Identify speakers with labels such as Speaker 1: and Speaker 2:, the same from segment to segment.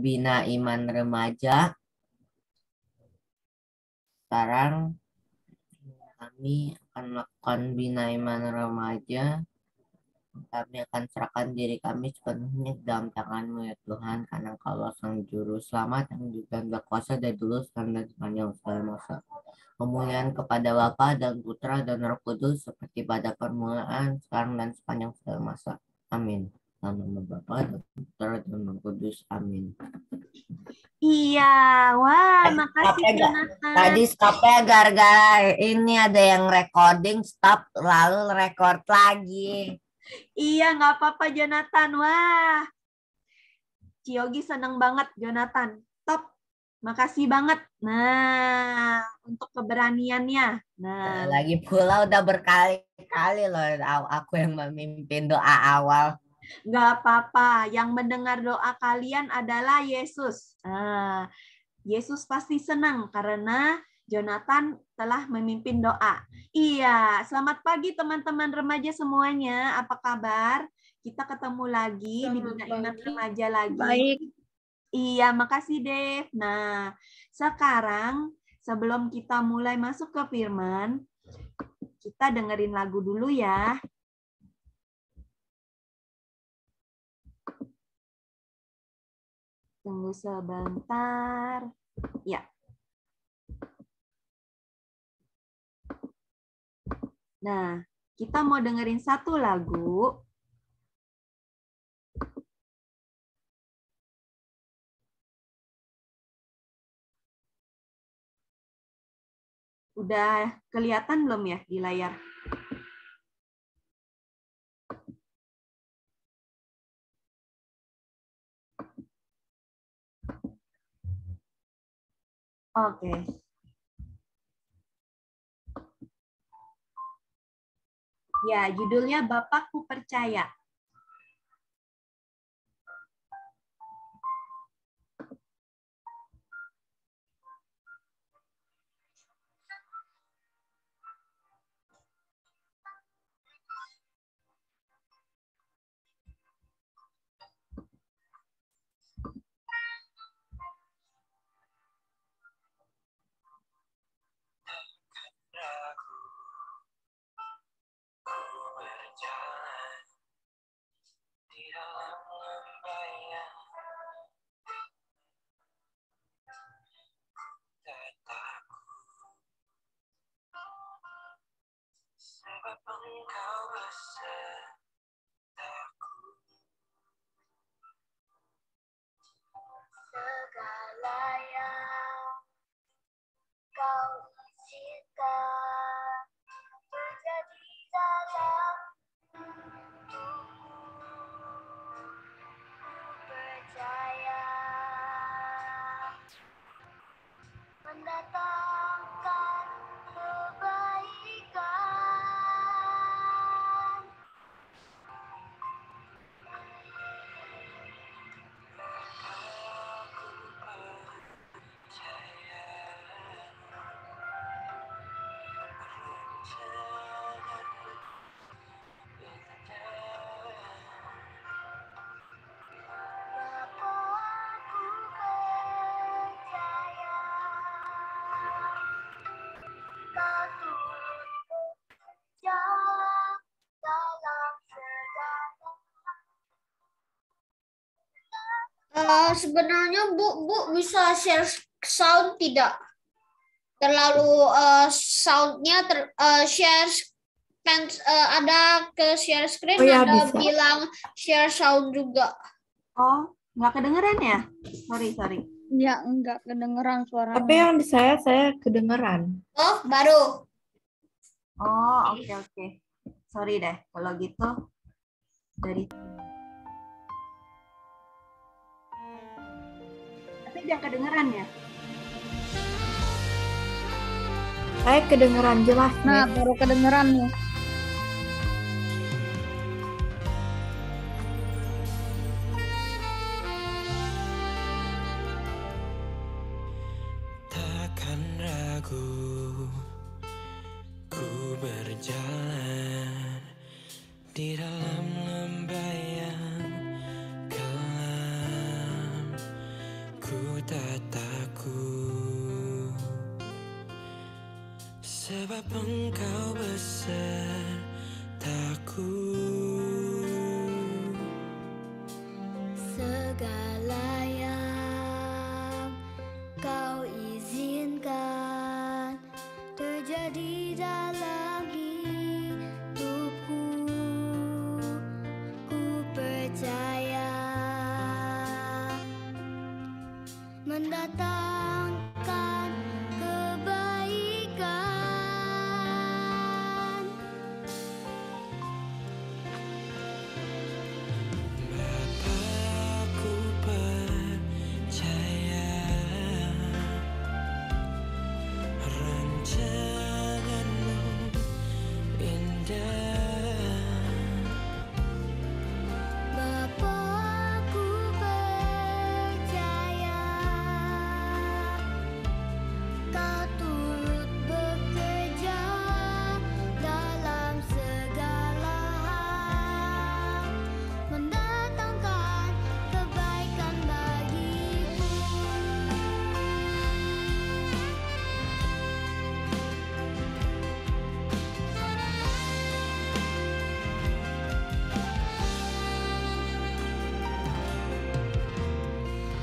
Speaker 1: Bina Iman Remaja. Sekarang kami akan melakukan Bina Iman Remaja. Kami akan serahkan diri kami sepenuhnya ke dalam tangan-Mu ya Tuhan, karena Engkaulah Sang Juru Selamat yang juga berkuasa dari dulu sekarang dan sepanjang segala masa. Kemuliaan kepada Bapa dan Putra dan Roh Kudus seperti pada permulaan, sekarang dan sepanjang segala masa. Amin. Dalam nama Bapa dan Putra dan Roh Kudus. Amin.
Speaker 2: Iya, wah, makasih
Speaker 1: Stopnya
Speaker 2: Jonathan.
Speaker 1: tadi stopnya gara-gara ini ada yang recording, stop lalu record lagi.
Speaker 2: Iya, nggak apa-apa Jonathan. Wah, Ciyogi seneng banget Jonathan. Top, makasih banget. Nah, untuk keberaniannya. Nah,
Speaker 1: Lagi pula udah berkali-kali loh aku yang memimpin doa awal.
Speaker 2: nggak apa-apa. Yang mendengar doa kalian adalah Yesus. Nah, Yesus pasti senang karena Jonathan telah memimpin doa. Iya, selamat pagi teman-teman remaja semuanya. Apa kabar? Kita ketemu lagi di Bina Iman Remaja lagi.
Speaker 3: Baik.
Speaker 2: Iya, makasih Dev. Nah, sekarang sebelum kita mulai masuk ke firman, kita dengerin lagu dulu ya. Tunggu sebentar. Ya. Nah, kita mau dengerin satu lagu. Udah kelihatan belum ya di layar? Oke. Ya, judulnya Bapakku Percaya.
Speaker 4: Segala yang kau izinkan terjadi dalam percaya mendatangkan kebaikan. Bapakku percaya kau turut bekerja dalam segala.
Speaker 3: Sebenarnya Bu bisa share sound tidak? Terlalu soundnya share ada ke share screen,
Speaker 5: Oh ya,
Speaker 3: ada
Speaker 5: bisa.
Speaker 3: bilang share sound juga.
Speaker 2: Oh, nggak kedengeran ya? Sorry.
Speaker 3: Ya, enggak kedengeran suaranya.
Speaker 5: Tapi yang di saya kedengeran.
Speaker 3: Oh, baru.
Speaker 2: Oh, oke. Sorry deh, kalau gitu dari. Tapi udah kedengeran ya?
Speaker 5: Saya kedengeran jelas.
Speaker 3: Nah,
Speaker 5: Miss.
Speaker 3: baru kedengeran nih.
Speaker 6: Takkan ragu, ku berjalan di dalam lembah yang gelap. sebab Engkau besertaku.
Speaker 4: Segala yang kau izinkan terjadi dalam hidupku, ku percaya mendatangkan kebaikan.
Speaker 6: Bapa, ku percaya rancangan-Mu indah.
Speaker 4: Bapa, ku percaya Kau turut bekerja dalam segala hal, mendatangkan kebaikan bagiku.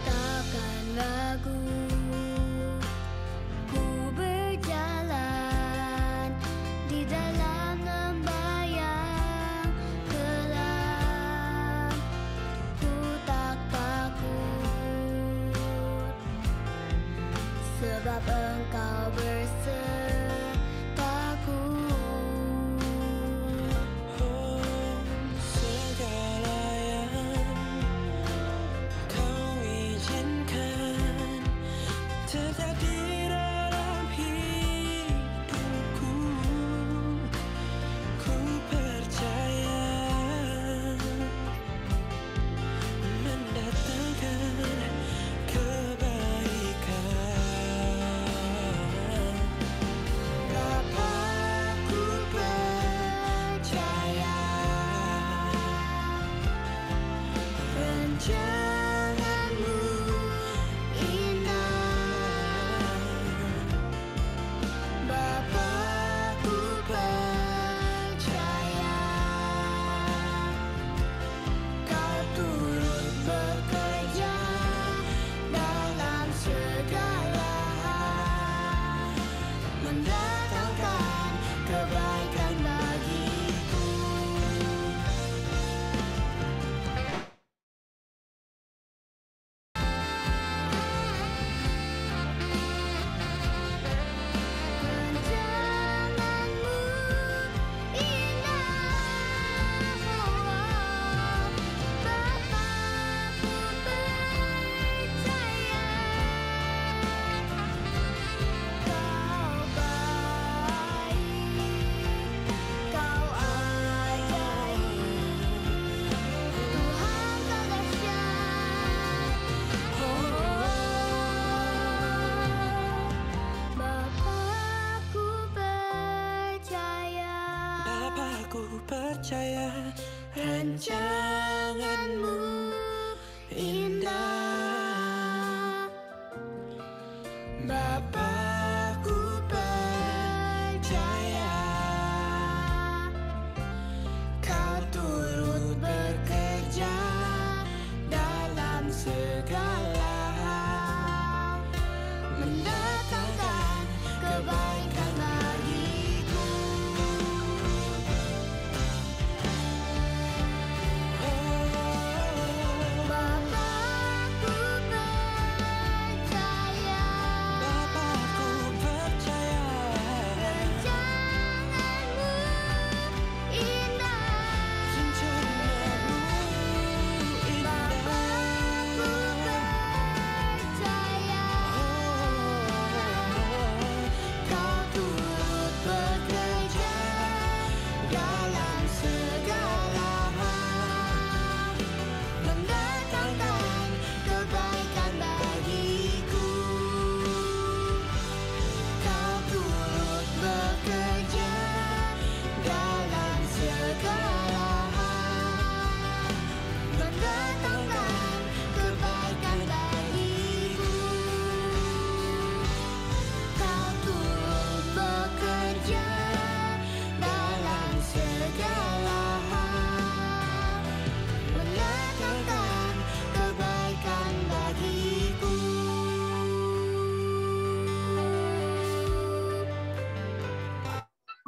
Speaker 4: Takkan ragu ku berjalan di dalam lembah yang gelap. Ku tak takut sebab Engkau bersertaku.
Speaker 6: Oh, segala yang Kau izinkan terjadi dalam hidupku, ku percaya mendatangkan kebaikan.
Speaker 4: Bapa, ku percaya rancangan-Mu indah. Bapa, ku percaya Kau turut bekerja dalam segala hal, mendatangkan kebaikan bagiku. Rancangan-Mu indah. Bapa, ku percaya Kau baik, Kau ajaib, Tuhan Kau dahsyat. Bapa, ku percaya
Speaker 6: Bapa, ku percaya rancangan-Mu indah.
Speaker 4: Bapa, ku percaya Kau turut bekerja dalam segala hal, mendatangkan kebaikan bagiku.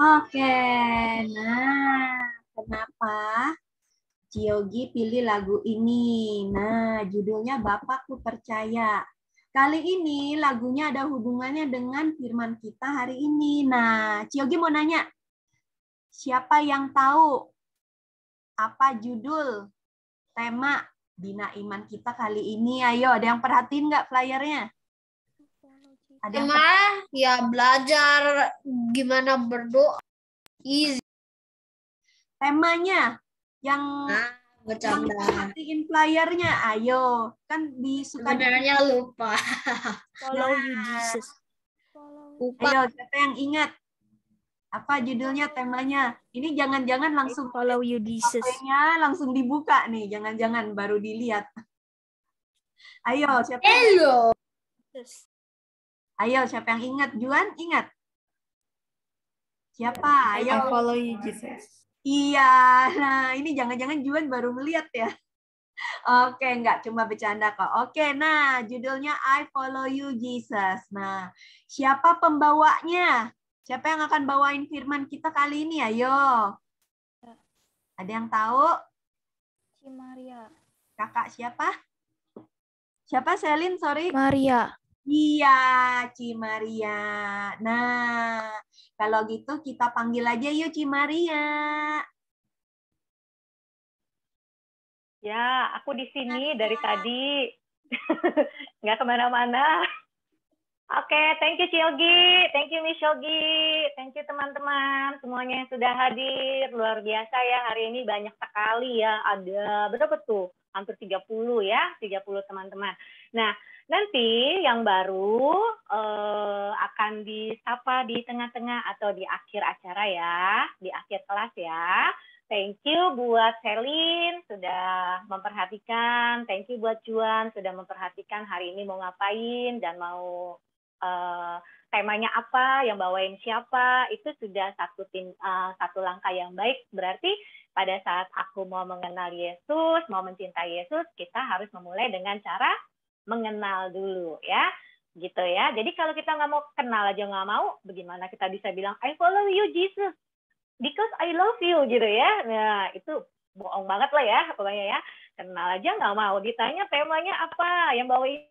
Speaker 2: Oke, nah kenapa Ciogi pilih lagu ini? Nah, judulnya Bapakku Percaya. Kali ini lagunya ada hubungannya dengan firman kita hari ini. Nah, Ciogi mau nanya, siapa yang tahu apa judul tema Bina Iman kita kali ini? Ayo, ada yang perhatiin nggak flyernya? Ada yang
Speaker 3: Tema ya belajar gimana berdoa. Easy.
Speaker 2: temanya yang
Speaker 3: Bercanda.
Speaker 2: perhatiin flyernya? Ayo, kan suka
Speaker 3: Sebenarnya lupa.
Speaker 2: Follow
Speaker 3: you Jesus. Lupa.
Speaker 2: Ayo, siapa yang ingat? Apa judulnya, temanya? Ini jangan-jangan langsung
Speaker 3: Follow you Jesus.
Speaker 2: HP-nya langsung dibuka nih, jangan-jangan baru dilihat. Ayo, siapa yang
Speaker 3: Hello.
Speaker 2: Ayo, siapa yang ingat? Juan, ingat? Siapa?
Speaker 5: I
Speaker 2: Ayo.
Speaker 5: follow you, Jesus.
Speaker 2: Iya, nah ini jangan-jangan Juan baru melihat ya. Oke, enggak, cuma bercanda kok. Oke, nah judulnya I Follow You Jesus. Nah, siapa pembawanya? Siapa yang akan bawain firman kita kali ini? Ayo. Ada yang tahu?
Speaker 3: Si Maria.
Speaker 2: Kakak siapa? Siapa, Selin? Sorry.
Speaker 3: Maria.
Speaker 2: Iya, Ci Maria. Nah, kalau gitu kita panggil aja yuk Ci Maria.
Speaker 7: Ya, aku di sini dari tadi. Nggak kemana-mana. Oke, thank you Ciogi. Thank you Miss Yogi. Thank you teman-teman. Semuanya yang sudah hadir. Luar biasa ya, hari ini banyak sekali ya. Ada, berapa tuh? Hampir 30 ya. 30 teman-teman. Nah, nanti yang baru akan disapa di tengah-tengah atau di akhir acara ya. Di akhir kelas ya. Thank you buat Selin sudah memperhatikan. Thank you buat Juan sudah memperhatikan hari ini mau ngapain dan mau temanya apa, yang bawain siapa. Itu sudah satu langkah yang baik. Berarti pada saat aku mau mengenal Yesus, mau mencintai Yesus, kita harus memulai dengan cara mengenal dulu ya. Gitu ya. Jadi kalau kita nggak mau kenal aja nggak mau, bagaimana kita bisa bilang I follow you Jesus? Because I love you gitu ya. Nah itu bohong banget lah ya pokoknya ya. Kenal aja nggak mau. Ditanya temanya apa, yang bawain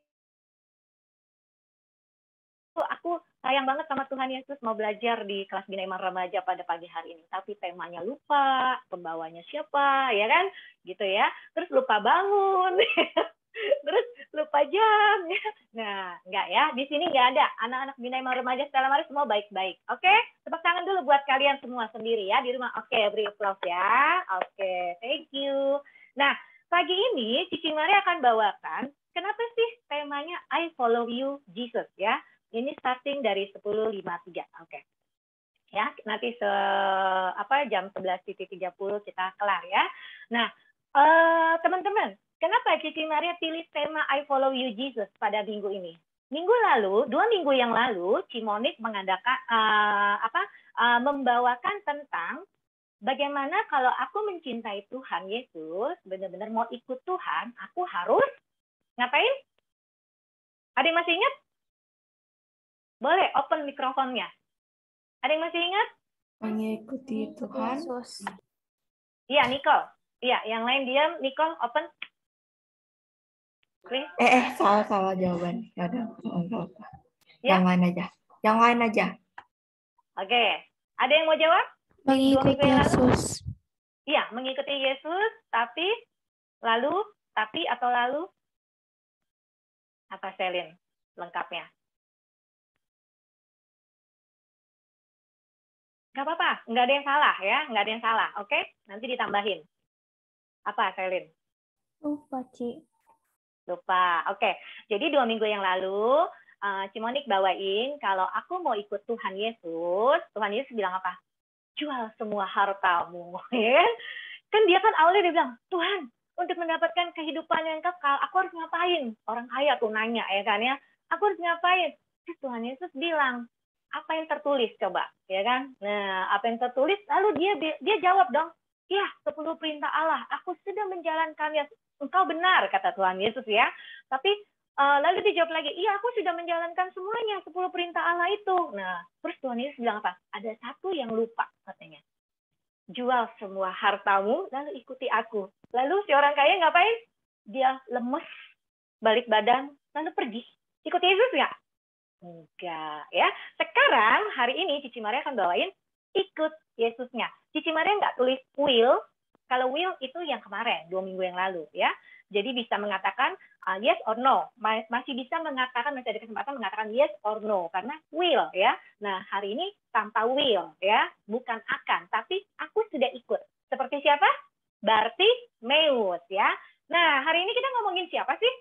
Speaker 7: aku sayang banget sama Tuhan Yesus mau belajar di kelas Bina Iman Remaja pada pagi hari ini. Tapi temanya lupa, pembawanya siapa, ya kan? Gitu ya. Terus lupa bangun. Terus lupa jam. Nah, enggak ya. Di sini enggak ada. Anak-anak Bina Iman Remaja Stella Maris semua baik-baik. Oke? Tepuk tangan dulu buat kalian semua sendiri ya di rumah. Oke, beri applause ya. Oke, thank you. Nah, pagi ini Cici Maria akan bawakan kenapa sih temanya I Follow You Jesus ya. Ini starting dari 10.53. Oke. Ya, nanti jam 11.30 kita kelar ya. Nah, teman-teman, kenapa Cici Maria pilih tema I Follow You Jesus pada minggu ini? Minggu lalu, 2 minggu yang lalu, Cimonik mengadakan membawakan tentang bagaimana kalau aku mencintai Tuhan Yesus, benar-benar mau ikut Tuhan, aku harus ngapain? Ada yang masih ingat? Boleh open mikrofonnya. Ada yang masih ingat?
Speaker 5: Mengikuti Tuhan.
Speaker 7: Iya, Nicole. Iya, yang lain diam. Nicole, open. Please.
Speaker 5: Salah jawaban. Ya udah, enggak apa.
Speaker 7: Ya.
Speaker 5: Yang lain aja. Yang lain aja.
Speaker 7: Oke. Ada yang mau jawab?
Speaker 3: Mengikuti Yesus.
Speaker 7: Iya, mengikuti Yesus, tapi lalu apa Selin lengkapnya? Nggak apa-apa, nggak ada yang salah ya, nggak ada yang salah, oke? Nanti ditambahin. Apa, Selin?
Speaker 3: Lupa, Ci.
Speaker 7: Lupa, oke. Jadi 2 minggu yang lalu, Cimonik bawain, kalau aku mau ikut Tuhan Yesus bilang apa? Jual semua hartamu. Kan dia kan awalnya dia bilang, Tuhan, untuk mendapatkan kehidupan yang kekal, aku harus ngapain? Orang kaya tuh nanya, ya kan ya? Aku harus ngapain? Terus Tuhan Yesus bilang, apa yang tertulis coba, ya kan? Nah, apa yang tertulis? Lalu dia jawab dong, ya 10 perintah Allah, aku sudah menjalankannya. Engkau benar, kata Tuhan Yesus ya. Tapi Lalu dijawab lagi, iya aku sudah menjalankan semuanya 10 perintah Allah itu. Nah, terus Tuhan Yesus bilang apa? Ada satu yang lupa katanya. Jual semua hartamu, lalu ikuti aku. Lalu si orang kaya ngapain? Dia lemes, balik badan, lalu pergi. Ikut Yesus nggak? Enggak, ya. Sekarang hari ini Cici Maria akan bawain ikut Yesusnya. Cici Maria nggak tulis will. Kalau will itu yang kemarin, 2 minggu yang lalu, ya. Jadi bisa mengatakan yes or no. Masih bisa mengatakan, masih ada kesempatan mengatakan yes or no. Karena will, ya. Nah, hari ini tanpa will, ya. Bukan akan, tapi aku sudah ikut. Seperti siapa? Bartimeus, ya. Nah, hari ini kita ngomongin siapa sih?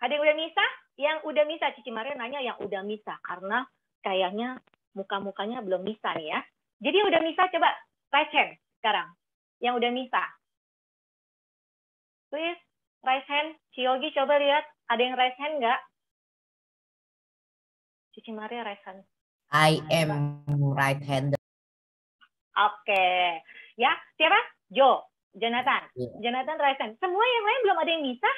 Speaker 7: Ada yang udah misa? Yang udah misa, Cici Maria nanya yang udah misa. Karena kayaknya muka-mukanya belum misa nih, ya. Jadi yang udah misa, coba raise hand sekarang. Yang udah misa. Please, raise hand. Ciyogi, coba lihat. Ada yang raise hand nggak? Cici Maria raise hand.
Speaker 1: I am right-handed.
Speaker 7: Oke. Ya, siapa? Jo. Jonathan.
Speaker 1: Iya.
Speaker 7: Jonathan raise hand. Semua yang lain belum ada yang misa?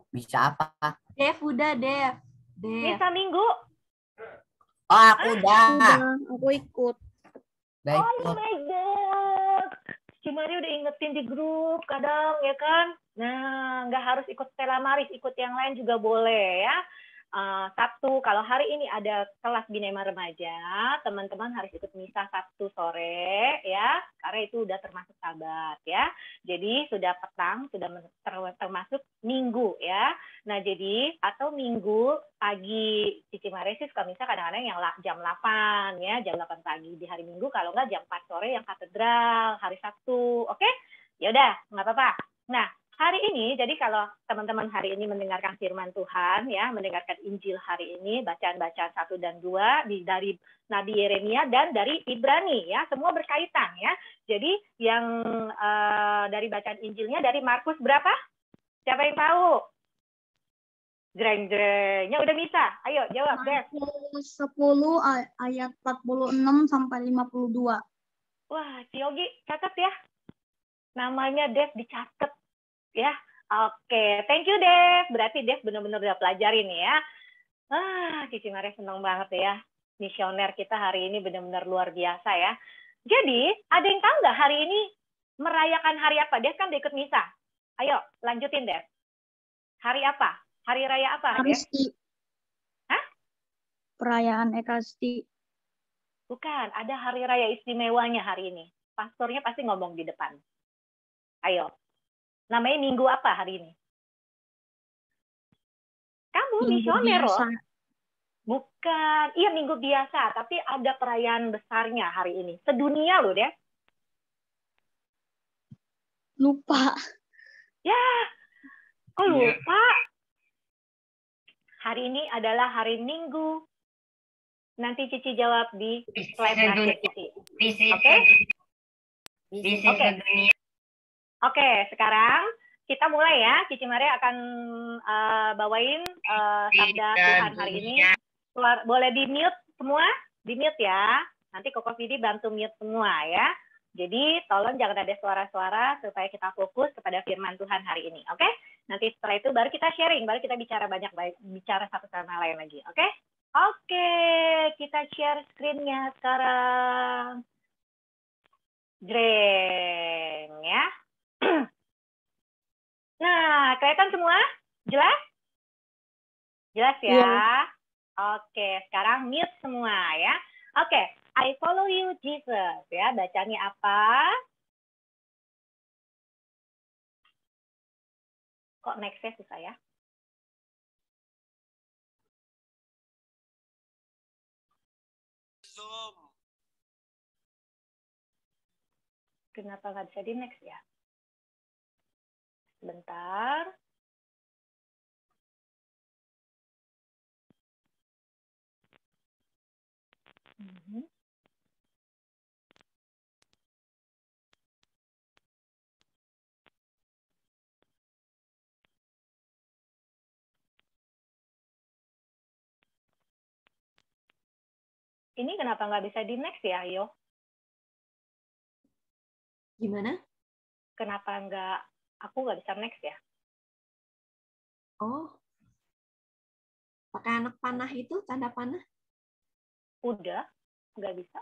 Speaker 1: Bisa apa?
Speaker 2: Dev, udah, Dev.
Speaker 7: Misa Minggu?
Speaker 1: Oh, aku udah.
Speaker 3: Aku ikut.
Speaker 1: Udah
Speaker 7: Oh
Speaker 1: ikut.
Speaker 7: my God. Cici Maria udah ingetin di grup kadang, ya kan? Nah, nggak harus ikut Stella Maris, ikut yang lain juga boleh, ya. Sabtu, kalau hari ini ada kelas Binema Remaja, teman-teman harus ikut misa Sabtu sore, ya, karena itu udah termasuk Sabat, ya. Jadi sudah petang, sudah termasuk Minggu, ya. Nah, jadi atau Minggu pagi, Cici Maria sih suka misa kadang-kadang yang jam 8, ya, jam 8 pagi di hari Minggu, kalau nggak jam 4 sore yang katedral, hari Sabtu, oke? Ya udah, nggak apa-apa. Nah, hari ini, jadi kalau teman-teman hari ini mendengarkan firman Tuhan, ya, mendengarkan Injil hari ini, bacaan-bacaan 1 dan 2 dari Nabi Yeremia dan dari Ibrani, ya, semua berkaitan, ya. Jadi yang dari bacaan Injilnya dari Markus berapa? Siapa yang tahu? Greng-grengnya udah bisa. Ayo jawab, Dev.
Speaker 3: Markus 10 ayat 46 sampai 52.
Speaker 7: Wah, Ciyogi catat ya. Namanya Dev dicatat. Ya, oke. Thank you, Dev. Berarti Dev benar-benar udah pelajarin ya. Cici Maria senang banget ya. Misioner kita hari ini benar-benar luar biasa ya. Jadi, ada yang tahu nggak hari ini merayakan hari apa? Dev kan udah ikut misa. Ayo, lanjutin, Dev. Hari apa? Hari raya apa, Dev?
Speaker 3: Ekaristi.
Speaker 7: Hah?
Speaker 3: Perayaan Ekaristi.
Speaker 7: Bukan, ada hari raya istimewanya hari ini. Pastornya pasti ngomong di depan. Ayo. Namanya minggu apa hari ini? Kamu misioner loh. Bukan. Iya, minggu biasa. Tapi ada perayaan besarnya hari ini. Sedunia loh, Dev.
Speaker 3: Lupa.
Speaker 7: Ya, kok lupa? Hari ini adalah hari Minggu. Nanti Cici jawab di slide akhir Cici. Oke? Oke. Oke, sekarang kita mulai ya. Cici Maria akan bawain sabda Tuhan hari ini. Boleh di-mute semua? Di-mute ya. Nanti Koko Vidi bantu mute semua ya. Jadi tolong jangan ada suara-suara supaya kita fokus kepada firman Tuhan hari ini. Oke? Nanti setelah itu baru kita sharing, baru kita bicara bicara satu sama lain lagi. Oke? Oke, kita share screen-nya sekarang. Jreng ya. Nah, kelihatan semua? Jelas? Jelas ya?
Speaker 3: Iya.
Speaker 7: Oke, sekarang mute semua ya. Oke, I follow you Jesus ya. Bacanya apa? Kok next-nya susah ya? Kenapa nggak bisa di next ya? Sebentar. Ini kenapa nggak bisa di next ya, Ayo?
Speaker 2: Gimana?
Speaker 7: Kenapa aku nggak bisa next ya?
Speaker 2: Oh, pakai anak panah itu, tanda panah?
Speaker 7: Udah, nggak bisa.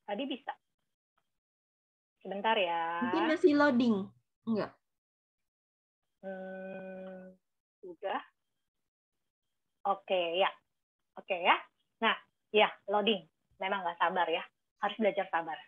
Speaker 7: Tadi bisa. Sebentar ya.
Speaker 2: Mungkin masih loading. Enggak.
Speaker 7: Udah. Oke, ya. Oke ya. Nah, ya, loading. Memang nggak sabar ya. Harus belajar sabar.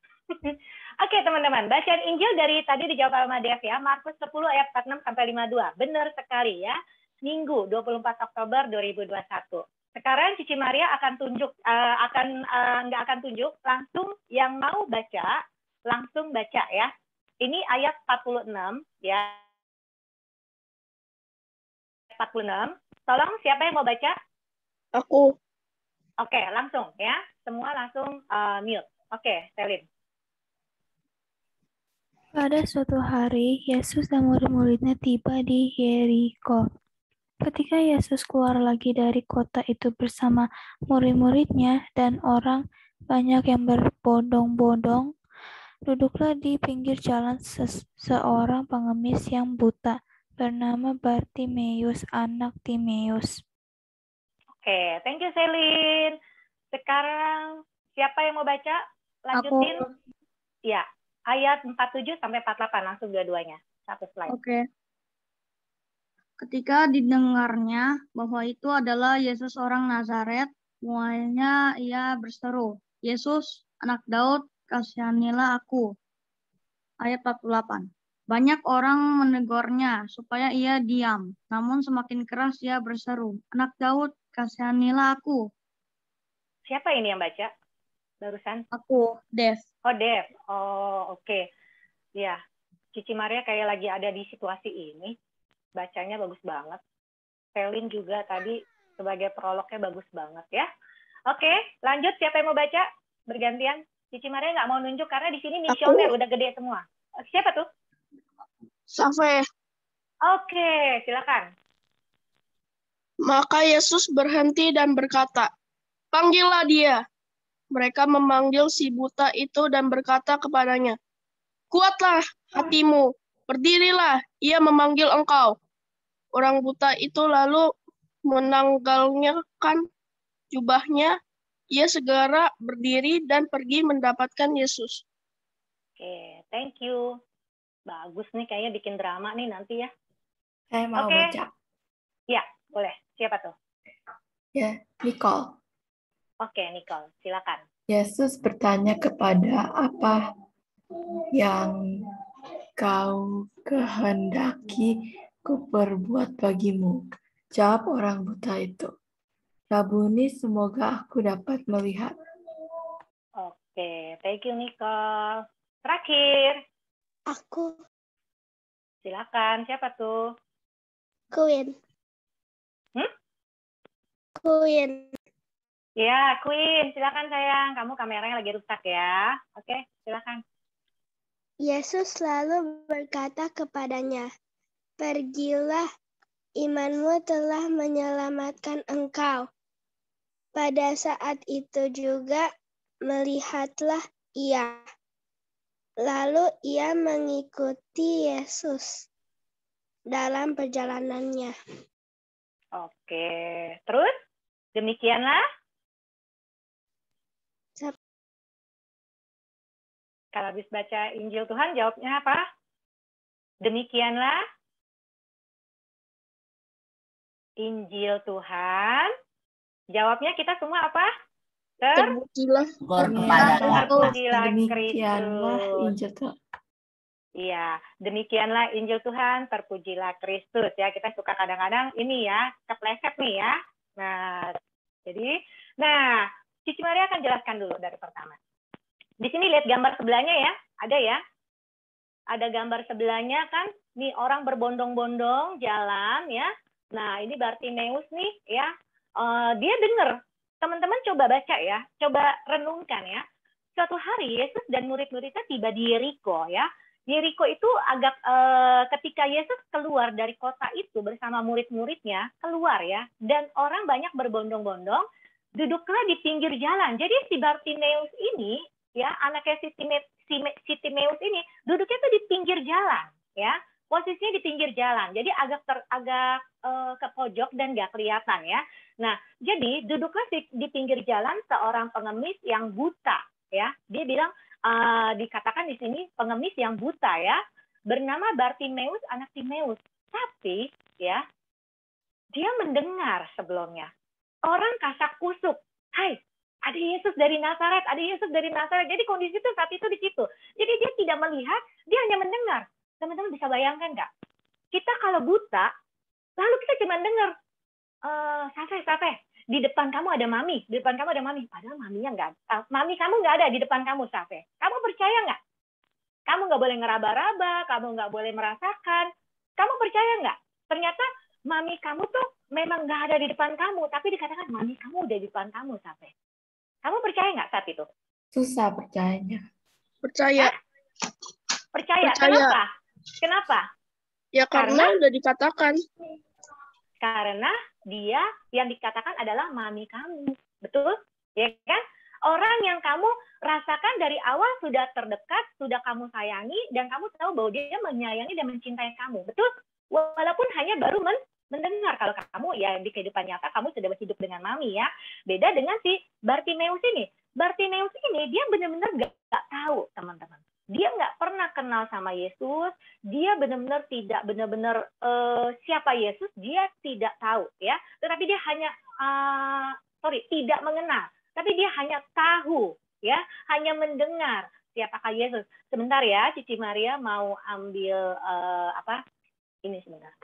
Speaker 7: Oke, teman-teman. Bacaan Injil dari tadi dijawab sama Dev ya. Markus 10 ayat 46 sampai 52. Benar sekali ya. Minggu 24 Oktober 2021. Sekarang Cici Maria akan tunjuk, nggak akan tunjuk, langsung yang mau baca, langsung baca ya. Ini ayat 46 ya. 46. Tolong siapa yang mau baca?
Speaker 5: Aku.
Speaker 7: Oke, langsung ya. Semua langsung mute. Oke, Selin.
Speaker 8: Pada suatu hari, Yesus dan murid-muridnya tiba di Yeriko. Ketika Yesus keluar lagi dari kota itu bersama murid-muridnya dan orang banyak yang berbondong-bondong, duduklah di pinggir jalan seorang pengemis yang buta, bernama Bartimeus, anak Timeus.
Speaker 7: Oke, thank you Selin. Sekarang siapa yang mau baca? Lanjutin.
Speaker 3: Aku.
Speaker 7: Ya, ayat 47 sampai 48 langsung dua-duanya. Satu slide.
Speaker 3: Oke. Ketika didengarnya bahwa itu adalah Yesus orang Nazaret, mulanya ia berseru, "Yesus, anak Daud, kasihanilah aku." Ayat 48. Banyak orang menegurnya supaya ia diam, namun semakin keras ia berseru, "Anak Daud, kasihanilah aku."
Speaker 7: Siapa ini yang baca? Barusan?
Speaker 3: Aku, Dev.
Speaker 7: Oh, Dev. Oh, oke. Ya, Cici Maria kayak lagi ada di situasi ini. Bacanya bagus banget. Selin juga tadi sebagai prolognya bagus banget ya. Oke, lanjut. Siapa yang mau baca? Bergantian. Cici Maria nggak mau nunjuk karena di sini misioner udah gede semua. Siapa tuh?
Speaker 9: Safe.
Speaker 7: Oke, silakan.
Speaker 9: Maka Yesus berhenti dan berkata, "Panggillah dia." Mereka memanggil si buta itu dan berkata kepadanya, "Kuatlah hatimu, berdirilah, ia memanggil engkau." Orang buta itu lalu menanggalkan jubahnya, ia segera berdiri dan pergi mendapatkan Yesus.
Speaker 7: Oke, thank you. Bagus nih, kayaknya bikin drama nih nanti ya.
Speaker 5: Saya mau
Speaker 7: Oke.
Speaker 5: baca.
Speaker 7: Ya, boleh. Siapa tuh?
Speaker 5: Ya, Nicole.
Speaker 7: Oke, Nicole, silakan.
Speaker 5: Yesus bertanya kepada apa yang kau kehendaki ku perbuat bagimu. Jawab orang buta itu, "Rabuni, semoga aku dapat melihat."
Speaker 7: Oke, thank you Nicole. Terakhir,
Speaker 10: Aku,
Speaker 7: silakan. Siapa tuh?
Speaker 10: Queen.
Speaker 7: Hmm?
Speaker 10: Queen.
Speaker 7: Ya, Queen. Silakan sayang. Kamu kameranya lagi rusak ya. Oke, silakan.
Speaker 10: Yesus lalu berkata kepadanya, "Pergilah, imanmu telah menyelamatkan engkau." Pada saat itu juga melihatlah ia. Lalu ia mengikuti Yesus dalam perjalanannya.
Speaker 7: Oke, terus demikianlah. Kalau habis baca Injil Tuhan, jawabnya apa? Demikianlah Injil Tuhan. Jawabnya kita semua apa?
Speaker 9: Terpujilah.
Speaker 7: Terpujilah
Speaker 5: Demikianlah
Speaker 7: Kristus.
Speaker 5: Injil Tuhan.
Speaker 7: Iya, demikianlah Injil Tuhan, terpujilah Kristus ya. Kita suka kadang-kadang ini ya, kepleset nih ya. Nah, Cici Maria akan jelaskan dulu dari pertama. Di sini lihat gambar sebelahnya ya, ada ya. Ada gambar sebelahnya kan, nih orang berbondong-bondong jalan ya. Nah, ini Bartimeus nih ya, dia dengar. Teman-teman coba baca ya, coba renungkan ya. Suatu hari Yesus dan murid-muridnya tiba di Yeriko ya. Yeriko itu agak ketika Yesus keluar dari kota itu bersama murid-muridnya, keluar ya, dan orang banyak berbondong-bondong, duduklah di pinggir jalan. Jadi si Bartimeus ini, ya anaknya si Timeus ini, duduknya tuh di pinggir jalan, ya. posisinya di pinggir jalan, jadi agak ke pojok dan nggak kelihatan ya. Nah, jadi duduklah di pinggir jalan seorang pengemis yang buta ya. Dia bilang dikatakan di sini pengemis yang buta ya, bernama Bartimeus anak Timeus. Tapi ya, dia mendengar sebelumnya orang kasak kusuk, "Hai, ada Yesus dari Nazaret, ada Yesus dari Nazaret." Jadi kondisi itu saat itu di situ. Jadi dia tidak melihat, dia hanya mendengar. Teman-teman bisa bayangkan nggak? Kita kalau buta, lalu kita cuma dengar, Safe, di depan kamu ada mami, di depan kamu ada mami. Padahal maminya nggak, mami kamu nggak ada di depan kamu, Safe. Kamu percaya nggak? Kamu nggak boleh ngeraba-raba, kamu nggak boleh merasakan. Kamu percaya nggak? Ternyata mami kamu tuh memang nggak ada di depan kamu, tapi dikatakan mami kamu udah di depan kamu, Safe. Kamu percaya nggak saat itu?
Speaker 5: Susah percayanya.
Speaker 9: Percaya.
Speaker 7: Percaya.
Speaker 9: Percaya.
Speaker 7: Kenapa?
Speaker 9: Ya karena udah dikatakan.
Speaker 7: Karena dia yang dikatakan adalah mami kamu. Betul? Ya kan? Orang yang kamu rasakan dari awal sudah terdekat, sudah kamu sayangi, dan kamu tahu bahwa dia menyayangi dan mencintai kamu. Betul? Walaupun hanya baru mendengar. Kalau kamu ya di kehidupan nyata kamu sudah hidup dengan mami ya. Beda dengan si Bartimeus ini. Bartimeus ini dia benar-benar nggak tahu, teman-teman. Dia nggak pernah kenal sama Yesus. Dia benar-benar tidak benar-benar siapa Yesus. Dia tidak tahu ya. Tetapi dia hanya tidak mengenal. Tapi dia hanya tahu ya, hanya mendengar siapakah Yesus. Sebentar ya, Cici Maria mau ambil ini sebentar.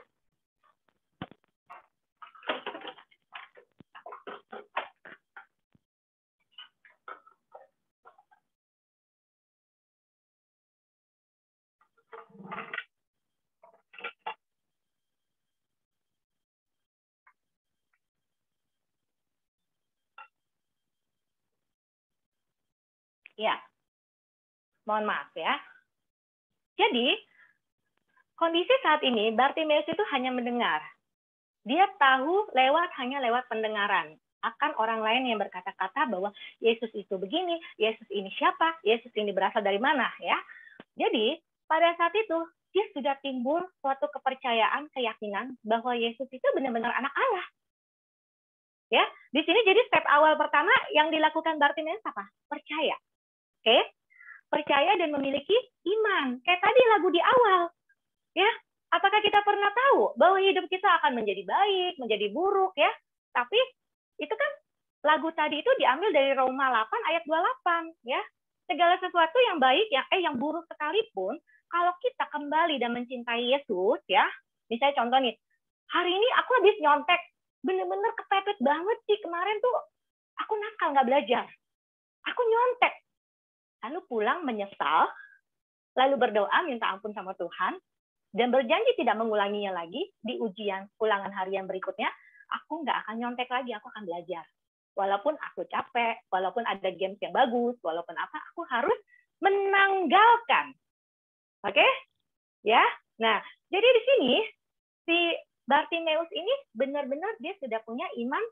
Speaker 7: Ya, mohon maaf ya. Jadi, kondisi saat ini, Bartimeus itu hanya mendengar. Dia tahu hanya lewat pendengaran. Akan orang lain yang berkata-kata bahwa Yesus itu begini, Yesus ini siapa, Yesus ini berasal dari mana. Ya. Jadi, pada saat itu, dia sudah timbul suatu kepercayaan, keyakinan bahwa Yesus itu benar-benar anak Allah. Ya, di sini jadi step awal pertama yang dilakukan Bartimeus apa? Percaya. Oke, percaya dan memiliki iman. Kayak tadi lagu di awal, ya. Apakah kita pernah tahu bahwa hidup kita akan menjadi baik, menjadi buruk, ya? Tapi itu kan lagu tadi itu diambil dari Roma 8 ayat 28, ya. Segala sesuatu yang baik, yang buruk sekalipun, kalau kita kembali dan mencintai Yesus, ya. Misalnya contoh nih, hari ini aku habis nyontek, bener-bener kepepet banget sih kemarin tuh, aku nakal nggak belajar, aku nyontek. Lalu pulang menyesal, lalu berdoa minta ampun sama Tuhan, dan berjanji tidak mengulanginya lagi di ujian ulangan harian berikutnya, aku nggak akan nyontek lagi, aku akan belajar. Walaupun aku capek, walaupun ada games yang bagus, walaupun apa, aku harus menanggalkan. Oke? Ya. Nah, jadi di sini, si Bartimeus ini benar-benar dia sudah punya iman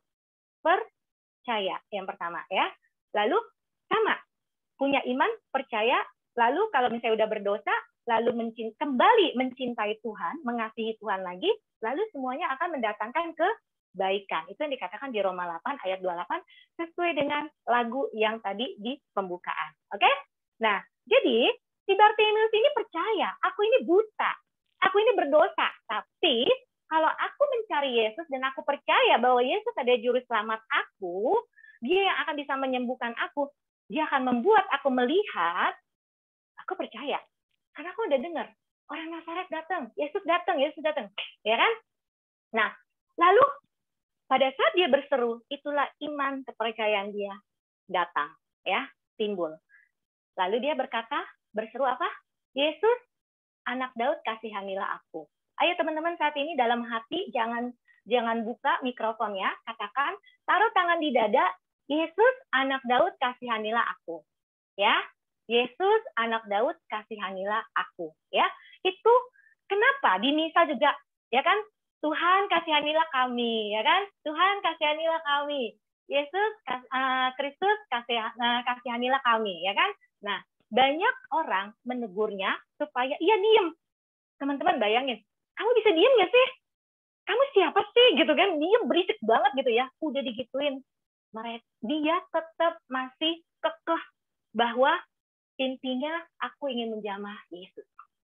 Speaker 7: percaya, yang pertama. Ya. Lalu, sama. Punya iman, percaya, lalu kalau misalnya udah berdosa, lalu kembali mencintai Tuhan, mengasihi Tuhan lagi, lalu semuanya akan mendatangkan kebaikan. Itu yang dikatakan di Roma 8 ayat 28, sesuai dengan lagu yang tadi di pembukaan. Oke? Nah, jadi si Bartimeus ini percaya, aku ini buta, aku ini berdosa, tapi kalau aku mencari Yesus dan aku percaya bahwa Yesus ada juru selamat aku, dia yang akan bisa menyembuhkan aku, dia akan membuat aku melihat, aku percaya. Karena aku udah dengar, orang Nazaret datang, Yesus datang, ya kan? Nah, lalu pada saat dia berseru, itulah iman kepercayaan dia datang, ya, timbul. Lalu dia berseru apa? Yesus, anak Daud, kasihanilah aku. Ayo teman-teman saat ini dalam hati jangan buka mikrofonnya, katakan, taruh tangan di dada, Yesus, anak Daud, kasihanilah aku. Ya, Yesus, anak Daud, kasihanilah aku. Ya, itu kenapa di misa juga, ya kan? Tuhan kasihanilah kami, ya kan? Tuhan kasihanilah kami. Yesus, Kristus kasihanilah kami, ya kan? Nah, banyak orang menegurnya supaya ia diem. Teman-teman bayangin, kamu bisa diem nggak sih? Kamu siapa sih gitu kan? Dia berisik banget gitu ya. Udah digituin, dia tetap masih kekeh bahwa intinya aku ingin menjamah Yesus.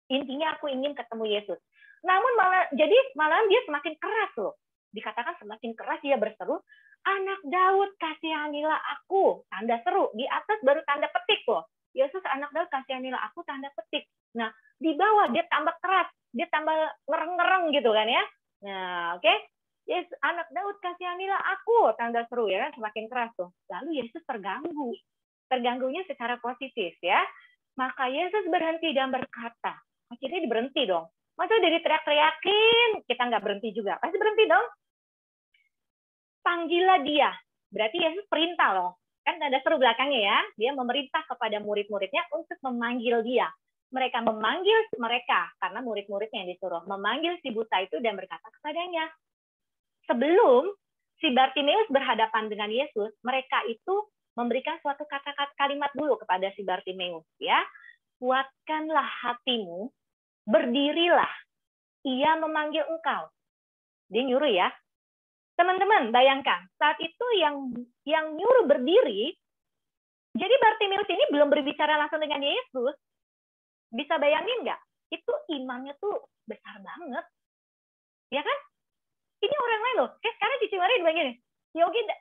Speaker 7: Intinya aku ingin ketemu Yesus. Namun malah dia semakin keras loh. Dikatakan semakin keras dia berseru, anak Daud kasihanilah aku. Tanda seru. Di atas baru tanda petik loh. Yesus anak Daud kasihanilah aku, tanda petik. Nah, di bawah dia tambah keras. Dia tambah ngereng-ngereng gitu kan ya. Nah, oke. Yesus anak Daud kasihanilah aku, tanda seru ya kan, semakin keras tuh. Lalu Yesus terganggu. Terganggunya secara positif ya. Maka Yesus berhenti dan berkata, akhirnya berhenti dong. Masa udah diteriak-teriakin, kita nggak berhenti juga. Pasti berhenti dong. Panggillah dia. Berarti Yesus perintah loh. Kan tanda seru belakangnya ya. Dia memerintah kepada murid-muridnya untuk memanggil dia. Mereka memanggil mereka, karena murid-muridnya yang disuruh. Memanggil si buta itu dan berkata kepadanya. Sebelum si Bartimeus berhadapan dengan Yesus, mereka itu memberikan suatu kata-kata kalimat dulu kepada si Bartimeus. Ya, kuatkanlah hatimu, berdirilah, ia memanggil engkau. Dia nyuruh ya. Teman-teman, bayangkan, saat itu yang nyuruh berdiri, jadi Bartimeus ini belum berbicara langsung dengan Yesus. Bisa bayangin nggak? Itu imannya tuh besar banget. Ya kan? Ini orang lain loh. Sekarang Cici Maria bilang gini,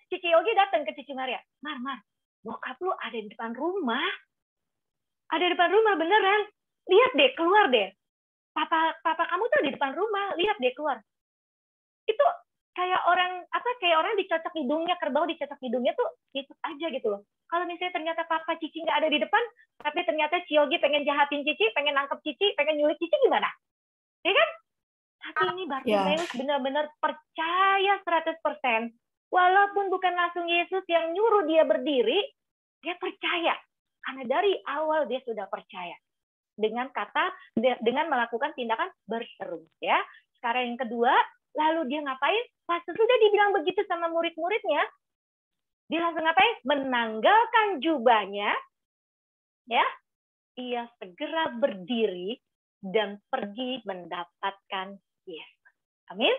Speaker 7: Cici Yogi datang ke Cici Maria. Mar, bokap lu ada di depan rumah. Ada di depan rumah beneran. Lihat deh, keluar deh. Papa kamu tuh di depan rumah. Lihat deh, keluar. Itu kayak orang dicocok hidungnya, kerbau dicocok hidungnya tuh ikut aja gitu loh. Kalau misalnya ternyata Papa Cici nggak ada di depan, tapi ternyata Ciyogi pengen jahatin Cici, pengen nangkep Cici, pengen nyulik Cici, gimana? Ya kan? Tapi ini Bartimeus benar-benar percaya 100%. Walaupun bukan langsung Yesus yang nyuruh dia berdiri, dia percaya. Karena dari awal dia sudah percaya. Dengan melakukan tindakan berseru. Ya. Sekarang yang kedua, lalu dia ngapain? Pas sudah dibilang begitu sama murid-muridnya, dia langsung ngapain? Menanggalkan jubahnya, ya, ia segera berdiri dan pergi mendapatkan Yesus. Amin.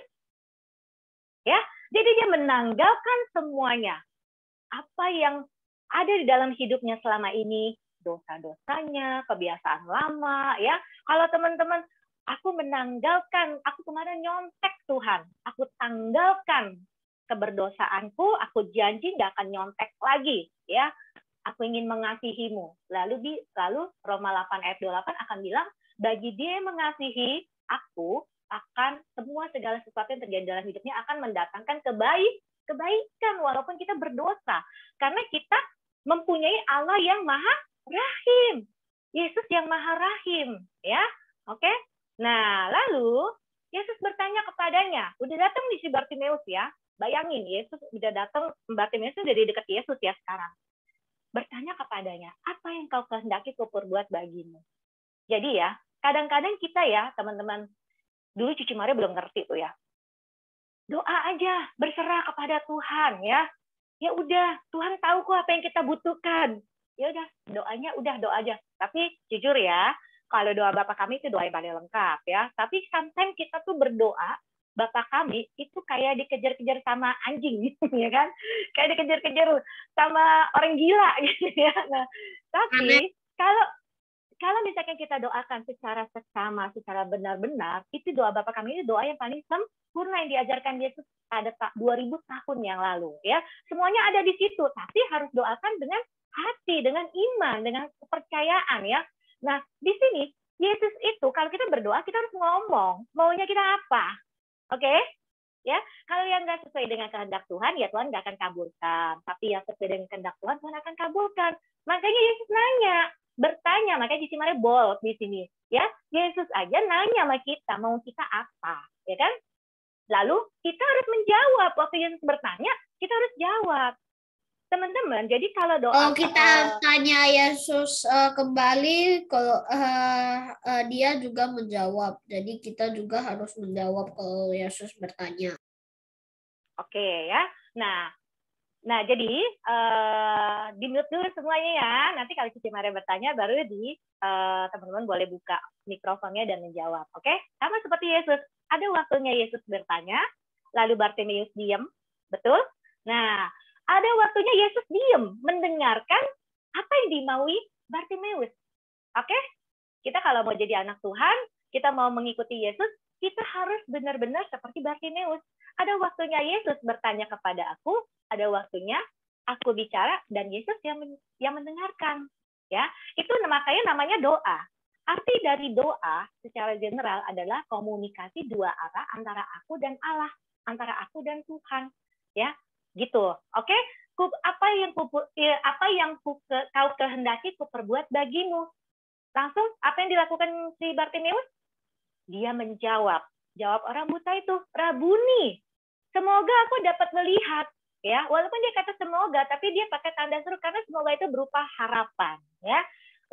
Speaker 7: Ya, jadi dia menanggalkan semuanya. Apa yang ada di dalam hidupnya selama ini, dosa-dosanya, kebiasaan lama, ya. Kalau teman-teman, aku menanggalkan, aku kemarin nyontek Tuhan. Aku tanggalkan keberdosaanku, aku janji nggak akan nyontek lagi. Ya, aku ingin mengasihimu. Lalu Roma 8 ayat 28 akan bilang, bagi dia yang mengasihi aku, akan semua segala sesuatu yang terjadi dalam hidupnya akan mendatangkan kebaikan walaupun kita berdosa. Karena kita mempunyai Allah yang maha rahim. Yesus yang maha rahim. Ya, oke? Nah, lalu Yesus bertanya kepadanya, udah datang di si Bartimeus ya, bayangin Yesus udah datang, Bartimeus udah di dekat Yesus ya sekarang. Bertanya kepadanya, apa yang kau kehendaki ku perbuat bagimu? Jadi ya, kadang-kadang kita ya teman-teman, dulu Cici Maria belum ngerti tuh ya, doa aja, berserah kepada Tuhan ya. Ya udah, Tuhan tahu kok apa yang kita butuhkan. Ya udah, doanya udah doa aja. Tapi jujur ya, kalau doa Bapak kami itu doa yang paling lengkap ya. Tapi sometimes kita tuh berdoa, Bapak kami itu kayak dikejar-kejar sama anjing gitu ya kan. Kayak dikejar-kejar sama orang gila gitu ya. Nah, tapi kalau misalkan kita doakan secara seksama, secara benar-benar, itu doa Bapak kami ini doa yang paling sempurna yang diajarkan Yesus pada 2000 tahun yang lalu ya. Semuanya ada di situ, tapi harus doakan dengan hati, dengan iman, dengan kepercayaan ya. Nah, di sini Yesus itu kalau kita berdoa kita harus ngomong maunya kita apa, oke? Ya, kalau yang nggak sesuai dengan kehendak Tuhan ya Tuhan nggak akan kabulkan. Tapi yang sesuai dengan kehendak Tuhan Tuhan akan kabulkan. Makanya Yesus bertanya, makanya Cici Maria bold di sini, ya. Yesus aja nanya sama kita mau kita apa, ya kan? Lalu kita harus menjawab. Waktu Yesus bertanya, kita harus jawab. Teman-teman, jadi kalau doa
Speaker 11: kalau kita tanya Yesus kembali, kalau dia juga menjawab. Jadi kita juga harus menjawab kalau Yesus bertanya.
Speaker 7: Oke ya. Nah Nah, jadi di mute dulu semuanya ya. Nanti kalau Cici Maria bertanya, baru teman-teman boleh buka mikrofonnya dan menjawab. Oke? Sama seperti Yesus. Ada waktunya Yesus bertanya, lalu Bartimeus diam. Betul? Nah, ada waktunya Yesus diam, mendengarkan apa yang dimaui Bartimeus. Oke? Kita kalau mau jadi anak Tuhan, kita mau mengikuti Yesus, kita harus benar-benar seperti Bartimeus. Ada waktunya Yesus bertanya kepada aku, ada waktunya aku bicara, dan Yesus yang mendengarkan. Ya, itu makanya namanya doa. Arti dari doa secara general adalah komunikasi dua arah antara aku dan Allah, antara aku dan Tuhan. Ya, gitu. Oke? Apa yang kau kehendaki kuperbuat bagimu. Langsung apa yang dilakukan si Bartimeus? Dia menjawab. Jawab orang buta itu, Rabuni, semoga aku dapat melihat. Ya, walaupun dia kata semoga, tapi dia pakai tanda seru karena semoga itu berupa harapan. Ya,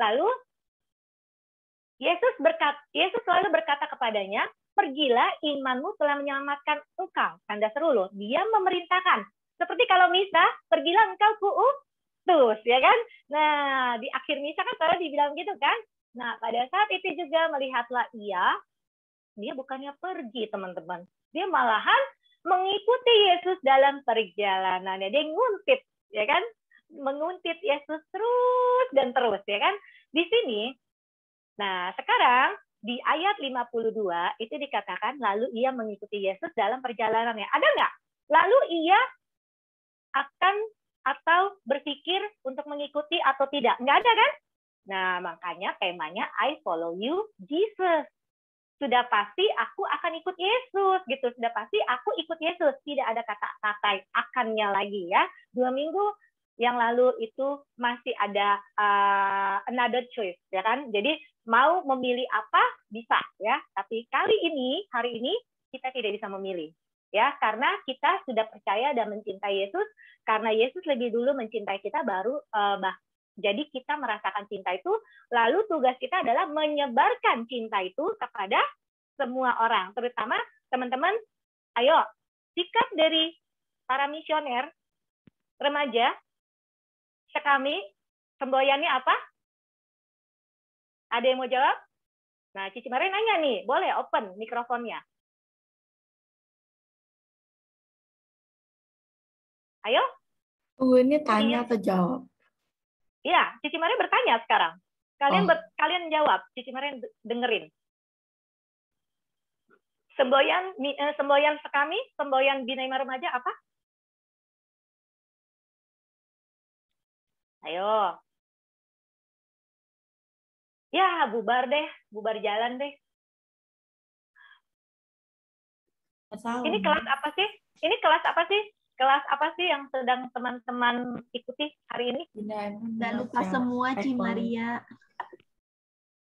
Speaker 7: lalu Yesus selalu berkata kepadanya, pergilah, imanmu telah menyelamatkan engkau. Tanda seru loh. Dia memerintahkan. Seperti kalau misa, pergilah engkau kuutus, ya kan? Nah, di akhir misa kan selalu dibilang gitu kan? Nah, pada saat itu juga melihatlah dia bukannya pergi, teman-teman. Dia malahan mengikuti Yesus dalam perjalanannya. Dia nguntit, ya kan? Menguntit Yesus terus dan terus, ya kan? Di sini, nah sekarang di ayat 52 itu dikatakan, lalu ia mengikuti Yesus dalam perjalanannya. Ada nggak? Lalu ia akan atau berpikir untuk mengikuti atau tidak? Nggak ada kan? Nah, makanya temanya I follow you, Jesus. Sudah pasti aku akan ikut Yesus, gitu. Sudah pasti aku ikut Yesus. Tidak ada kata-kata akannya lagi ya. 2 minggu yang lalu itu masih ada another choice, ya kan? Jadi mau memilih apa bisa ya. Tapi hari ini kita tidak bisa memilih. Ya, karena kita sudah percaya dan mencintai Yesus, karena Yesus lebih dulu mencintai kita baru jadi kita merasakan cinta itu, lalu tugas kita adalah menyebarkan cinta itu kepada semua orang, terutama teman-teman. Ayo, sikap dari para misioner remaja sekami, semboyannya apa? Ada yang mau jawab? Nah, Cici Maria nanya nih, boleh open mikrofonnya. Ayo.
Speaker 5: Ini tanya atau jawab?
Speaker 7: Iya, Cici Maria bertanya sekarang. Kalian jawab, Cici Maria dengerin. Semboyan sekami, semboyan Bina Remaja apa? Ayo. Ya, bubar deh, bubar jalan deh. Ini kelas apa sih? Ini kelas apa sih? Kelas apa sih yang sedang teman-teman ikuti hari ini?
Speaker 2: Jangan lupa semua, Ci Maria.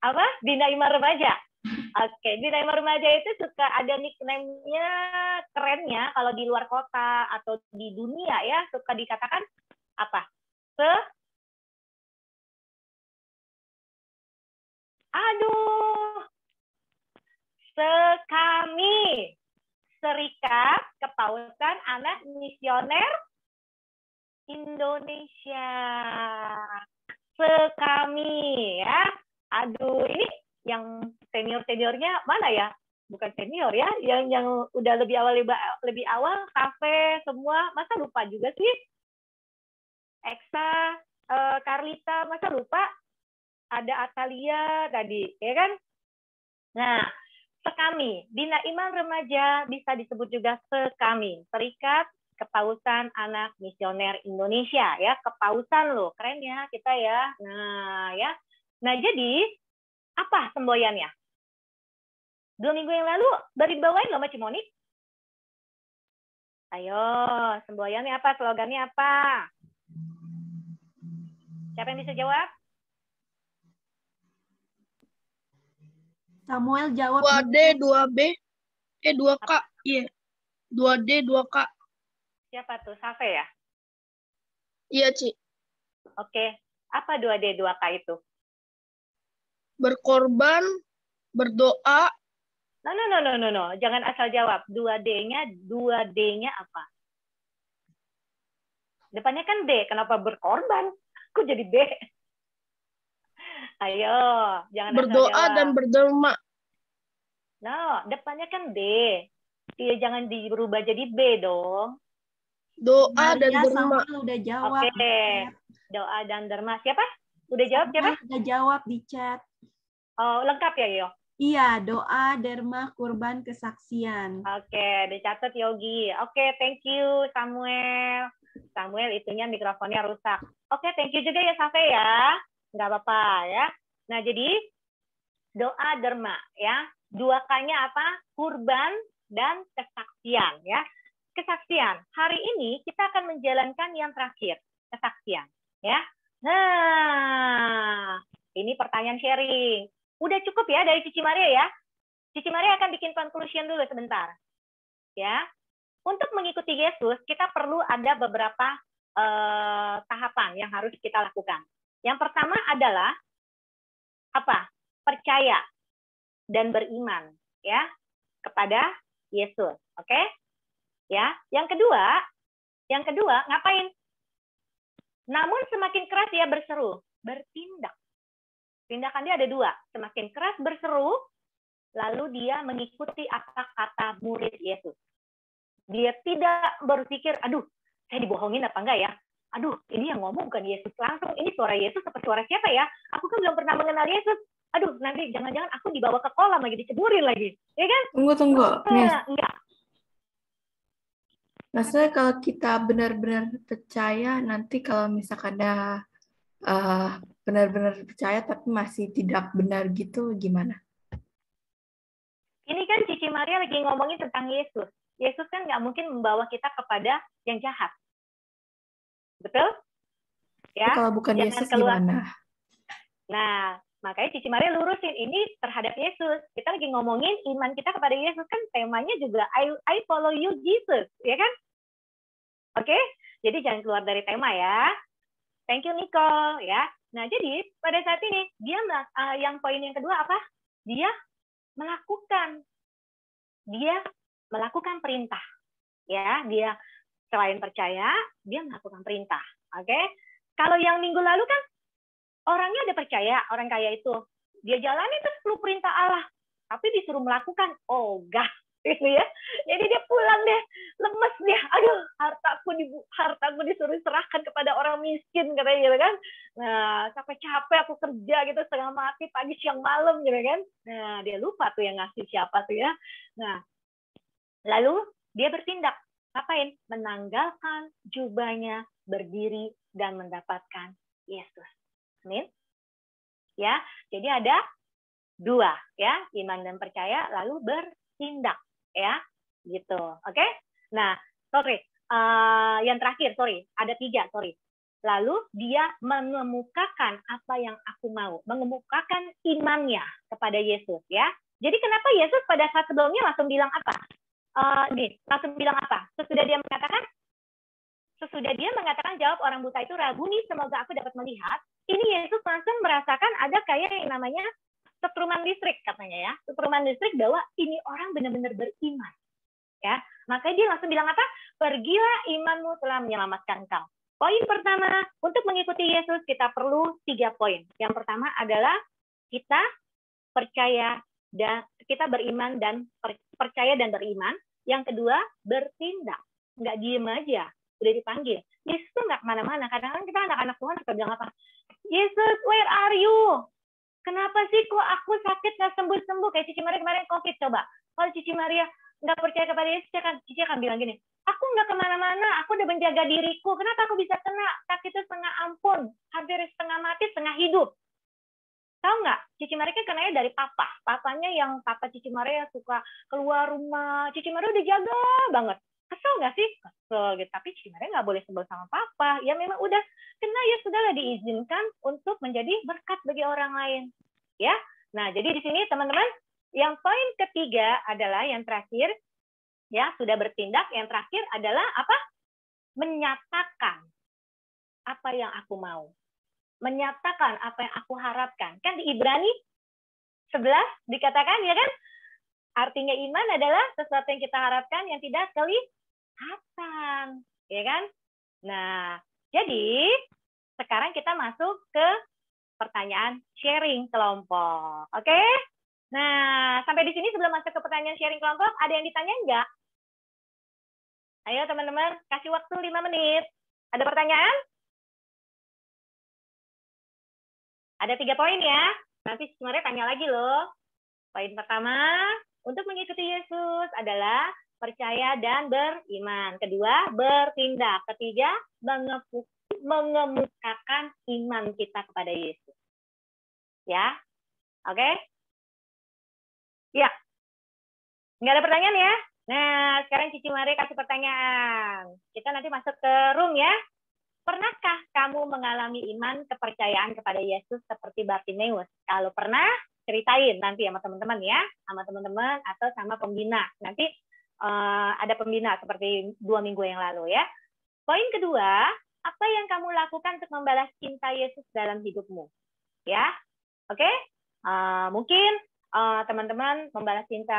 Speaker 7: Apa? Bina Remaja. Oke, Bina Remaja itu suka ada nickname-nya kerennya kalau di luar kota atau di dunia ya, suka dikatakan apa? Sekami. Serikat Kepausan Anak Misioner Indonesia. Sekami ya. Aduh, ini yang senior-seniornya mana ya? Bukan senior ya, yang udah lebih awal kafe semua, masa lupa juga sih? Eksa, Carlita, masa lupa? Ada Atalia tadi, ya kan? Nah, Sekami, Bina Iman Remaja bisa disebut juga Sekami, Serikat Kepausan Anak Misioner Indonesia ya, kepausan loh, keren ya kita ya. Nah ya, nah jadi apa semboyannya? 2 minggu yang lalu baru dibawain loh Mbak Cimonik. Ayo, semboyannya apa? Slogannya apa? Siapa yang bisa jawab?
Speaker 2: Samuel jawab.
Speaker 9: 2D, 2B, 2K. Iya. 2D, 2K.
Speaker 7: Siapa tuh? Safe ya?
Speaker 9: Iya, Ci.
Speaker 7: Oke. Apa 2D, 2K itu?
Speaker 9: Berkorban, berdoa.
Speaker 7: No. Jangan asal jawab. 2D-nya apa? Depannya kan B. Kenapa berkorban? Kok jadi B? Ayo, jangan asal
Speaker 9: Berdoa
Speaker 7: jawab.
Speaker 9: dan berderma.
Speaker 7: No, depannya kan B. Dia jangan dirubah jadi B dong.
Speaker 9: Doa dan
Speaker 2: Maria
Speaker 9: derma.
Speaker 2: Samuel udah jawab.
Speaker 7: Oke. Doa dan derma. Siapa? Udah jawab siapa?
Speaker 2: Samuel udah jawab di chat.
Speaker 7: Oh, lengkap ya, Yo?
Speaker 2: Iya, doa, derma, kurban, kesaksian.
Speaker 7: Oke, dicatat Yogi. Oke, thank you Samuel. Samuel itunya mikrofonnya rusak. Oke, thank you juga ya Safe ya. Nggak apa-apa ya. Nah, jadi doa derma ya. Dua K-nya apa? Kurban dan kesaksian ya. Kesaksian. Hari ini kita akan menjalankan yang terakhir, kesaksian ya. Nah, ini pertanyaan sharing. Udah cukup ya dari Cici Maria ya. Cici Maria akan bikin conclusion dulu sebentar. Ya. Untuk mengikuti Yesus, kita perlu ada beberapa tahapan yang harus kita lakukan. Yang pertama adalah apa? Percaya dan beriman ya kepada Yesus. Oke? Ya. Yang kedua ngapain? Namun semakin keras dia berseru, bertindak. Tindakan dia ada dua. Semakin keras berseru, lalu dia mengikuti apa kata murid Yesus. Dia tidak berpikir, aduh, saya dibohongin apa enggak ya? Aduh, ini yang ngomong bukan Yesus langsung. Ini suara Yesus apa suara siapa ya? Aku kan belum pernah mengenal Yesus. Aduh, nanti jangan-jangan aku dibawa ke kolam lagi, diceburin lagi. Ya kan?
Speaker 5: Tunggu, Miss.
Speaker 7: Enggak.
Speaker 5: Maksudnya kalau kita benar-benar percaya, nanti kalau misalkan ada benar-benar percaya tapi masih tidak benar gitu, gimana?
Speaker 7: Ini kan Cici Maria lagi ngomongin tentang Yesus. Yesus kan nggak mungkin membawa kita kepada yang jahat. Betul? Ya.
Speaker 5: Kalau bukan
Speaker 7: Jangan
Speaker 5: Yesus
Speaker 7: keluar.
Speaker 5: gimana?
Speaker 7: Nah, makanya Cici Maria lurusin ini terhadap Yesus. Kita lagi ngomongin iman kita kepada Yesus, kan temanya juga I follow you Jesus, ya kan? Oke? Jadi jangan keluar dari tema ya. Thank you Nicole ya. Nah, jadi pada saat ini dia yang poin yang kedua apa? Dia melakukan perintah. Ya, dia selain percaya, dia melakukan perintah. Oke? Kalau yang minggu lalu kan orangnya udah percaya, orang kaya itu. Dia jalani tuh 10 perintah Allah, tapi disuruh melakukan ogah gitu ya. Jadi dia pulang deh, lemes dia. Aduh, hartaku disuruh serahkan kepada orang miskin katanya gitu kan. Nah, capek-capek aku kerja gitu setengah mati pagi siang malam gitu kan. Nah, dia lupa tuh yang ngasih siapa tuh ya. Nah, lalu dia bertindak. Ngapain? Menanggalkan jubahnya, berdiri dan mendapatkan Yesus. Amin. Ya, jadi ada dua ya, iman dan percaya lalu bertindak ya, gitu. Oke? Nah, yang terakhir, ada 3, Lalu dia mengemukakan apa yang aku mau, mengemukakan imannya kepada Yesus ya. Jadi kenapa Yesus pada saat sebelumnya langsung bilang apa? Sesudah dia mengatakan jawab orang buta itu, Rabuni, semoga aku dapat melihat. Ini Yesus langsung merasakan ada kayak yang namanya setruman listrik katanya ya. Setruman listrik bahwa ini orang benar-benar beriman. Ya, makanya dia langsung bilang apa? Pergilah, imanmu telah menyelamatkan engkau. Poin pertama, untuk mengikuti Yesus kita perlu 3 poin. Yang pertama adalah kita percaya dan kita beriman dan percaya dan beriman. Yang kedua, bertindak. Nggak diem aja, udah dipanggil. Yesus tuh nggak kemana-mana. Kadang-kadang kita anak-anak Tuhan suka bilang apa? Yesus, where are you? Kenapa sih kok aku sakit nggak sembuh-sembuh? Kayak Cici Maria kemarin COVID, coba. Kalau Cici Maria nggak percaya kepada Yesus, Cici akan bilang gini, aku nggak kemana-mana, aku udah menjaga diriku. Kenapa aku bisa kena sakitnya setengah ampun, hampir setengah mati, setengah hidup? Tahu nggak? Cici Maria kan kenanya dari papa. Papanya yang papa Cici Maria suka keluar rumah. Cici Maria udah jaga banget. Kesel nggak sih? Kesel gitu. Tapi Cici Maria nggak boleh sebel sama papa. Ya memang udah kena, ya sudahlah, diizinkan untuk menjadi berkat bagi orang lain. Ya. Nah, jadi di sini teman-teman, yang poin ketiga adalah yang terakhir, ya sudah bertindak. Yang terakhir adalah apa? Menyatakan apa yang aku mau. Menyatakan apa yang aku harapkan. Kan di Ibrani 11 dikatakan ya kan? Artinya iman adalah sesuatu yang kita harapkan yang tidak kelihatan. Ya kan? Nah, jadi sekarang kita masuk ke pertanyaan sharing kelompok. Oke? Nah, sampai di sini sebelum masuk ke pertanyaan sharing kelompok, ada yang ditanya enggak? Ayo teman-teman, kasih waktu 5 menit. Ada pertanyaan? Ada 3 poin ya. Nanti sebenarnya tanya lagi loh. Poin pertama, untuk mengikuti Yesus adalah percaya dan beriman. Kedua, bertindak. Ketiga, mengemukakan iman kita kepada Yesus. Ya, oke? Ya, nggak ada pertanyaan ya? Nah, sekarang Cici Mari kasih pertanyaan. Kita nanti masuk ke room ya. Pernahkah kamu mengalami iman kepercayaan kepada Yesus seperti Bartimeus? Kalau pernah, ceritain nanti sama teman-teman ya, sama teman-teman atau sama pembina. Nanti ada pembina seperti 2 minggu yang lalu ya. Poin kedua, apa yang kamu lakukan untuk membalas cinta Yesus dalam hidupmu? Ya, oke? Mungkin teman-teman membalas cinta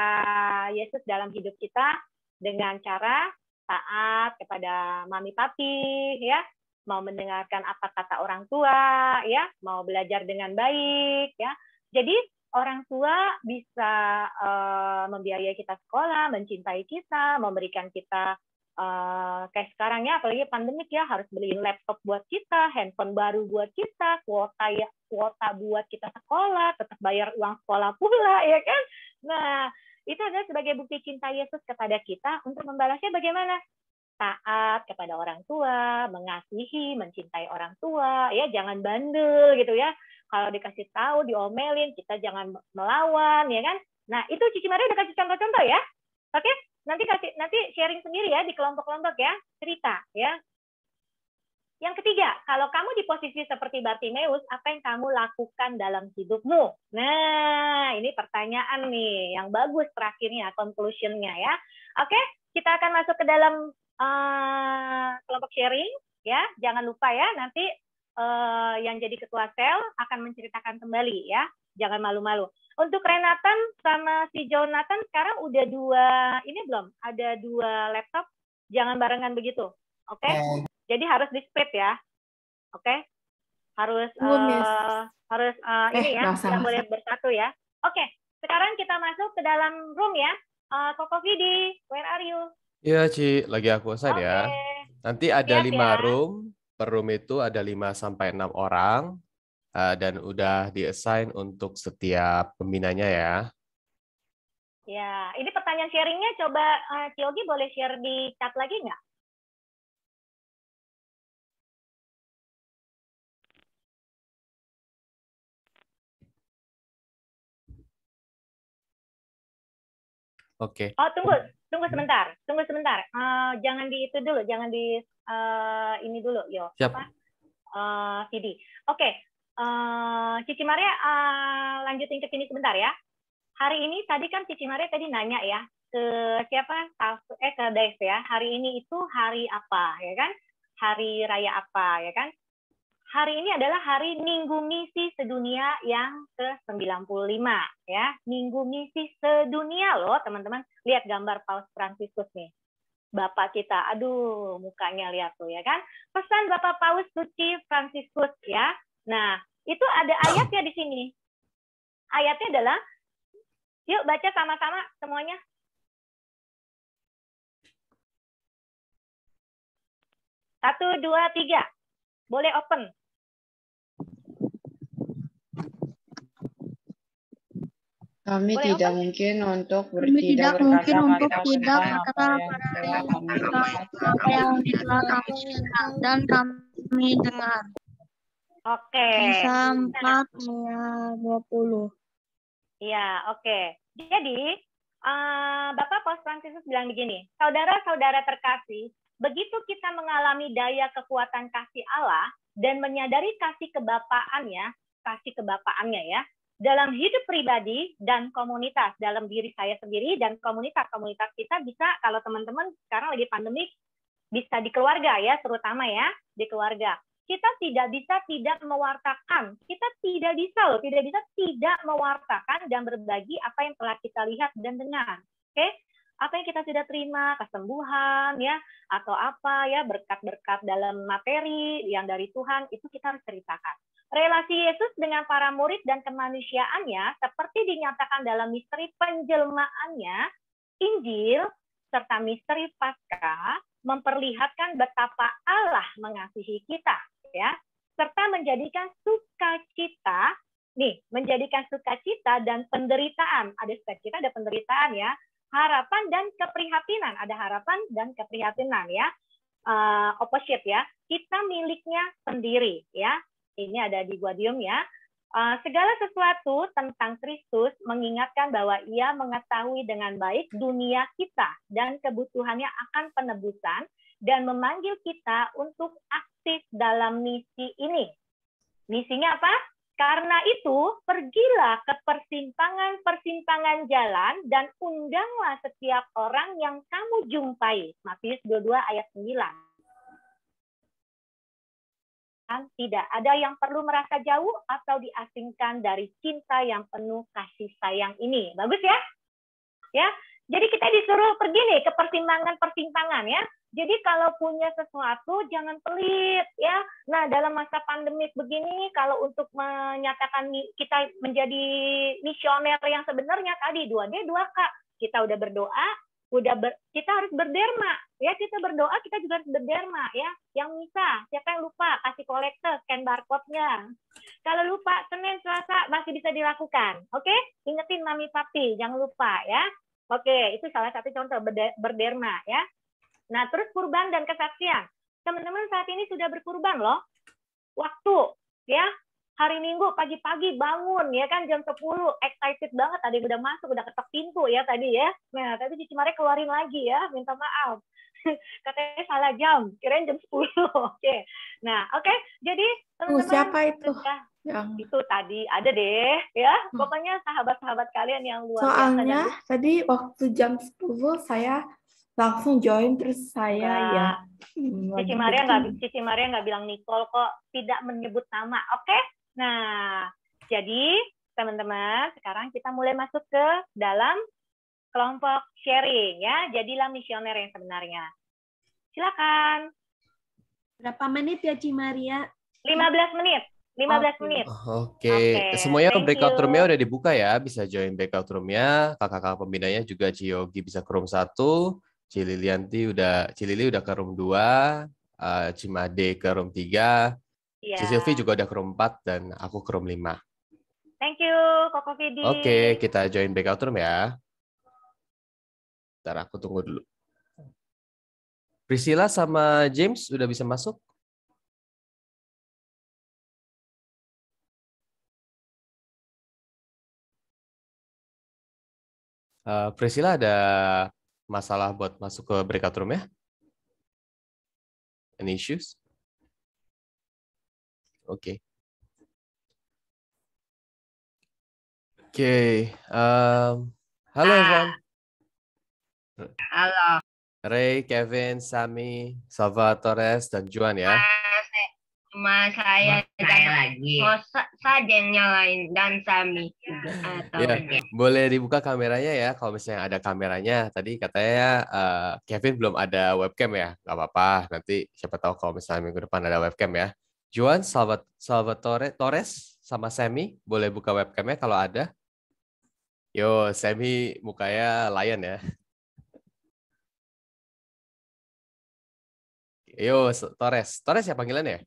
Speaker 7: Yesus dalam hidup kita dengan cara taat kepada mami papi, ya, mau mendengarkan apa kata orang tua, ya, mau belajar dengan baik, ya. Jadi orang tua bisa membiayai kita sekolah, mencintai kita, memberikan kita kayak sekarang ya, apalagi pandemik ya, harus beliin laptop buat kita, handphone baru buat kita, kuota buat kita sekolah, tetap bayar uang sekolah pula, ya kan? Nah, itu adalah sebagai bukti cinta Yesus kepada kita. Untuk membalasnya bagaimana? Taat kepada orang tua, mengasihi, mencintai orang tua, ya, jangan bandel gitu ya. Kalau dikasih tahu, diomelin, kita jangan melawan, ya kan? Nah, itu Cici Mari udah kasih contoh-contoh ya. Oke? Nanti sharing sendiri ya di kelompok-kelompok ya, cerita ya. Yang ketiga, kalau kamu di posisi seperti Bartimeus, apa yang kamu lakukan dalam hidupmu? Nah, ini pertanyaan nih yang bagus terakhirnya, conclusion-nya ya. Oke, kita akan masuk ke dalam kelompok sharing ya. Jangan lupa ya, nanti yang jadi ketua sel akan menceritakan kembali ya. Jangan malu-malu. Untuk Renatan sama si Jonathan sekarang udah 2 ini belum? Ada 2 laptop. Jangan barengan begitu. Oke? Jadi harus di-split ya. Oke? Harus ini ya, nggak boleh bersatu ya. Oke, sekarang kita masuk ke dalam room ya. Koko Vidi, where are you?
Speaker 12: Iya, Ci, lagi aku assign ya. Nanti ada 5 room. Per room itu ada 5 sampai 6 orang. Dan udah di-assign untuk setiap pembinanya ya.
Speaker 7: Ya, ini pertanyaan sharingnya coba Ciogi boleh share di chat lagi nggak?
Speaker 12: Oke.
Speaker 7: Oh, tunggu sebentar. Jangan di itu dulu, jangan di ini dulu, yo.
Speaker 12: Siap.
Speaker 7: Vidi. Oke. Cici Maria lanjutin ke sini sebentar ya. Hari ini tadi kan Cici Maria tadi nanya ya ke siapa? Ke Dave ya. Hari ini itu hari apa ya kan? Hari raya apa ya kan? Hari ini adalah hari Minggu Misi Sedunia yang ke-95 ya. Minggu Misi Sedunia loh, teman-teman. Lihat gambar Paus Fransiskus nih. Bapak kita, aduh mukanya lihat tuh ya kan. Pesan Bapak Paus Suci Fransiskus ya. Nah, itu ada ayatnya di sini. Ayatnya adalah, yuk baca sama-sama semuanya. Satu, dua, tiga. Boleh open.
Speaker 13: Kami
Speaker 7: Boleh
Speaker 13: tidak
Speaker 7: open?
Speaker 13: mungkin untuk
Speaker 3: Kami tidak mungkin untuk tidak
Speaker 13: berkata
Speaker 3: apa yang telah kami dengar dan kami dengar.
Speaker 7: Oke.
Speaker 3: Kisah 4 ayat 20.
Speaker 7: Iya, oke. Jadi, Bapak Paus Fransiskus bilang begini, saudara-saudara terkasih, begitu kita mengalami daya kekuatan kasih Allah dan menyadari kasih kebapaannya ya, dalam hidup pribadi dan komunitas, dalam diri saya sendiri dan komunitas kita bisa, kalau teman-teman sekarang lagi pandemi, bisa di keluarga ya, terutama ya, di keluarga. Kita tidak bisa tidak mewartakan, kita tidak bisa tidak mewartakan dan berbagi apa yang telah kita lihat dan dengar. Oke? Apa yang kita sudah terima, kesembuhan ya, atau apa ya, berkat-berkat dalam materi yang dari Tuhan, itu kita harus ceritakan. Relasi Yesus dengan para murid dan kemanusiaannya seperti dinyatakan dalam misteri penjelmaannya, Injil serta misteri Paskah memperlihatkan betapa Allah mengasihi kita, ya, serta menjadikan sukacita, menjadikan sukacita dan penderitaan. Ada sukacita, ada penderitaan ya. Harapan dan keprihatinan, ada harapan dan keprihatinan ya. Opposite ya. Kita miliknya sendiri ya. Ini ada di Guadium ya. Segala sesuatu tentang Kristus mengingatkan bahwa Ia mengetahui dengan baik dunia kita dan kebutuhannya akan penebusan dan memanggil kita untuk aktif dalam misi ini. Misinya apa? Karena itu, pergilah ke persimpangan-persimpangan jalan dan undanglah setiap orang yang kamu jumpai. Matius 22 ayat 9. Tidak ada yang perlu merasa jauh atau diasingkan dari cinta yang penuh kasih sayang ini. Bagus ya? Ya. Jadi kita disuruh pergi nih ke persimpangan-persimpangan ya. Jadi kalau punya sesuatu jangan pelit ya. Nah, dalam masa pandemik begini kalau untuk menyatakan kita menjadi misioner yang sebenarnya tadi 2D 2K. Kita udah berdoa, kita harus berderma ya, kita berdoa, kita juga harus berderma ya. Yang bisa, siapa yang lupa kasih kolektor, scan barcode-nya. Kalau lupa Senin Selasa masih bisa dilakukan. Oke? Ingetin Mami Papi, jangan lupa ya. Oke, itu salah satu contoh berderma ya. Nah, terus kurban dan kesaksian. Teman-teman saat ini sudah berkurban loh. Waktu ya, hari Minggu pagi-pagi bangun ya kan jam 10, excited banget, ada yang udah masuk, udah ketok pintu ya tadi ya. Nah, tadi Cici Maria keluarin lagi ya, minta maaf. Katanya salah jam, kirain jam 10. Oke. Nah, oke. Jadi teman-teman
Speaker 5: siapa itu?
Speaker 7: Itu tadi ada deh ya. Pokoknya sahabat-sahabat kalian yang luar biasa.
Speaker 5: Soalnya tadi waktu jam 10 saya langsung join, terus saya
Speaker 7: Cici Maria nggak bilang Nicole kok, tidak menyebut nama. Oke? Nah, jadi teman-teman sekarang kita mulai masuk ke dalam kelompok sharing ya. Jadilah misioner yang sebenarnya. Silakan.
Speaker 2: Berapa menit ya Ci Maria?
Speaker 7: 15 menit. 15 menit.
Speaker 12: Oke. Semuanya breakout room-nya udah dibuka ya. Bisa join breakout room-nya. Kakak-kakak pembinanya juga Ciyogi bisa ke room 1. Cilili udah ke room 2. Cimade ke room 3.
Speaker 7: Yeah.
Speaker 12: Silvi juga udah ke room 4 dan aku ke room 5.
Speaker 7: Thank you, Koko Vidi.
Speaker 12: Oke, kita join breakout room ya. Ntar aku tunggu dulu. Priscilla sama James udah bisa masuk? Priscilla ada masalah buat masuk ke breakout room ya? Any issues? Oke. Halo everyone.
Speaker 14: Halo.
Speaker 12: Ray, Kevin, Sami, Salvatore, dan Juan ya.
Speaker 14: Cuma saya lagi. Saja yang nyalain dan Sami.
Speaker 12: Ya, boleh dibuka kameranya ya. Kalau misalnya ada kameranya, tadi katanya Kevin belum ada webcam ya. Gak apa-apa. Nanti siapa tahu kalau misalnya minggu depan ada webcam ya. Juan, Salvatore, Torres, sama Sami, boleh buka webcamnya kalau ada. Yo, Sami mukanya lion ya. Yo, Torres. Torres ya panggilannya ya?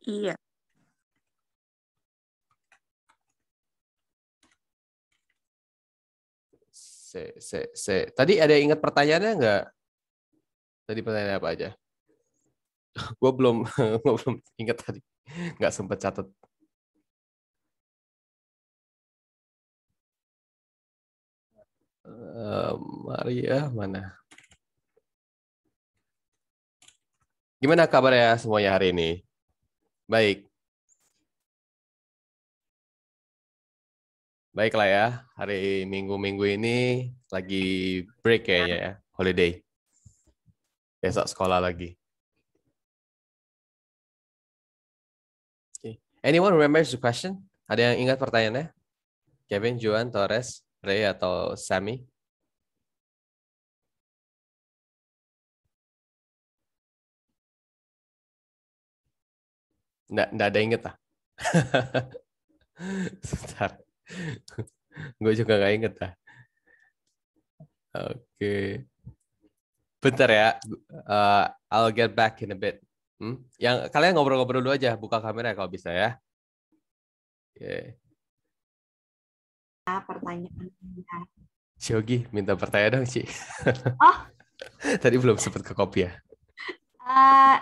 Speaker 15: Iya.
Speaker 12: Tadi ada yang ingat pertanyaannya nggak? Tadi pertanyaan apa aja? Gue belum ingat tadi. Nggak sempat catat. Maria mana? Gimana kabarnya semuanya hari ini? Baik. Baiklah ya, hari Minggu-minggu ini lagi break kayaknya ya, holiday. Besok sekolah lagi. Okay. Anyone remembers the question? Ada yang ingat pertanyaannya? Kevin, Juan, Torres, Ray, atau Sammy? Nggak ada inget lah. Sebentar. Gue juga nggak inget lah. Oke. Bentar ya. I'll get back in a bit. Yang kalian ngobrol-ngobrol dulu aja. Buka kamera kalau bisa ya. Oke.
Speaker 2: Pertanyaan.
Speaker 12: Shogi, minta pertanyaan dong, Ci.
Speaker 2: Oh.
Speaker 12: Tadi belum sempat ke copy ya.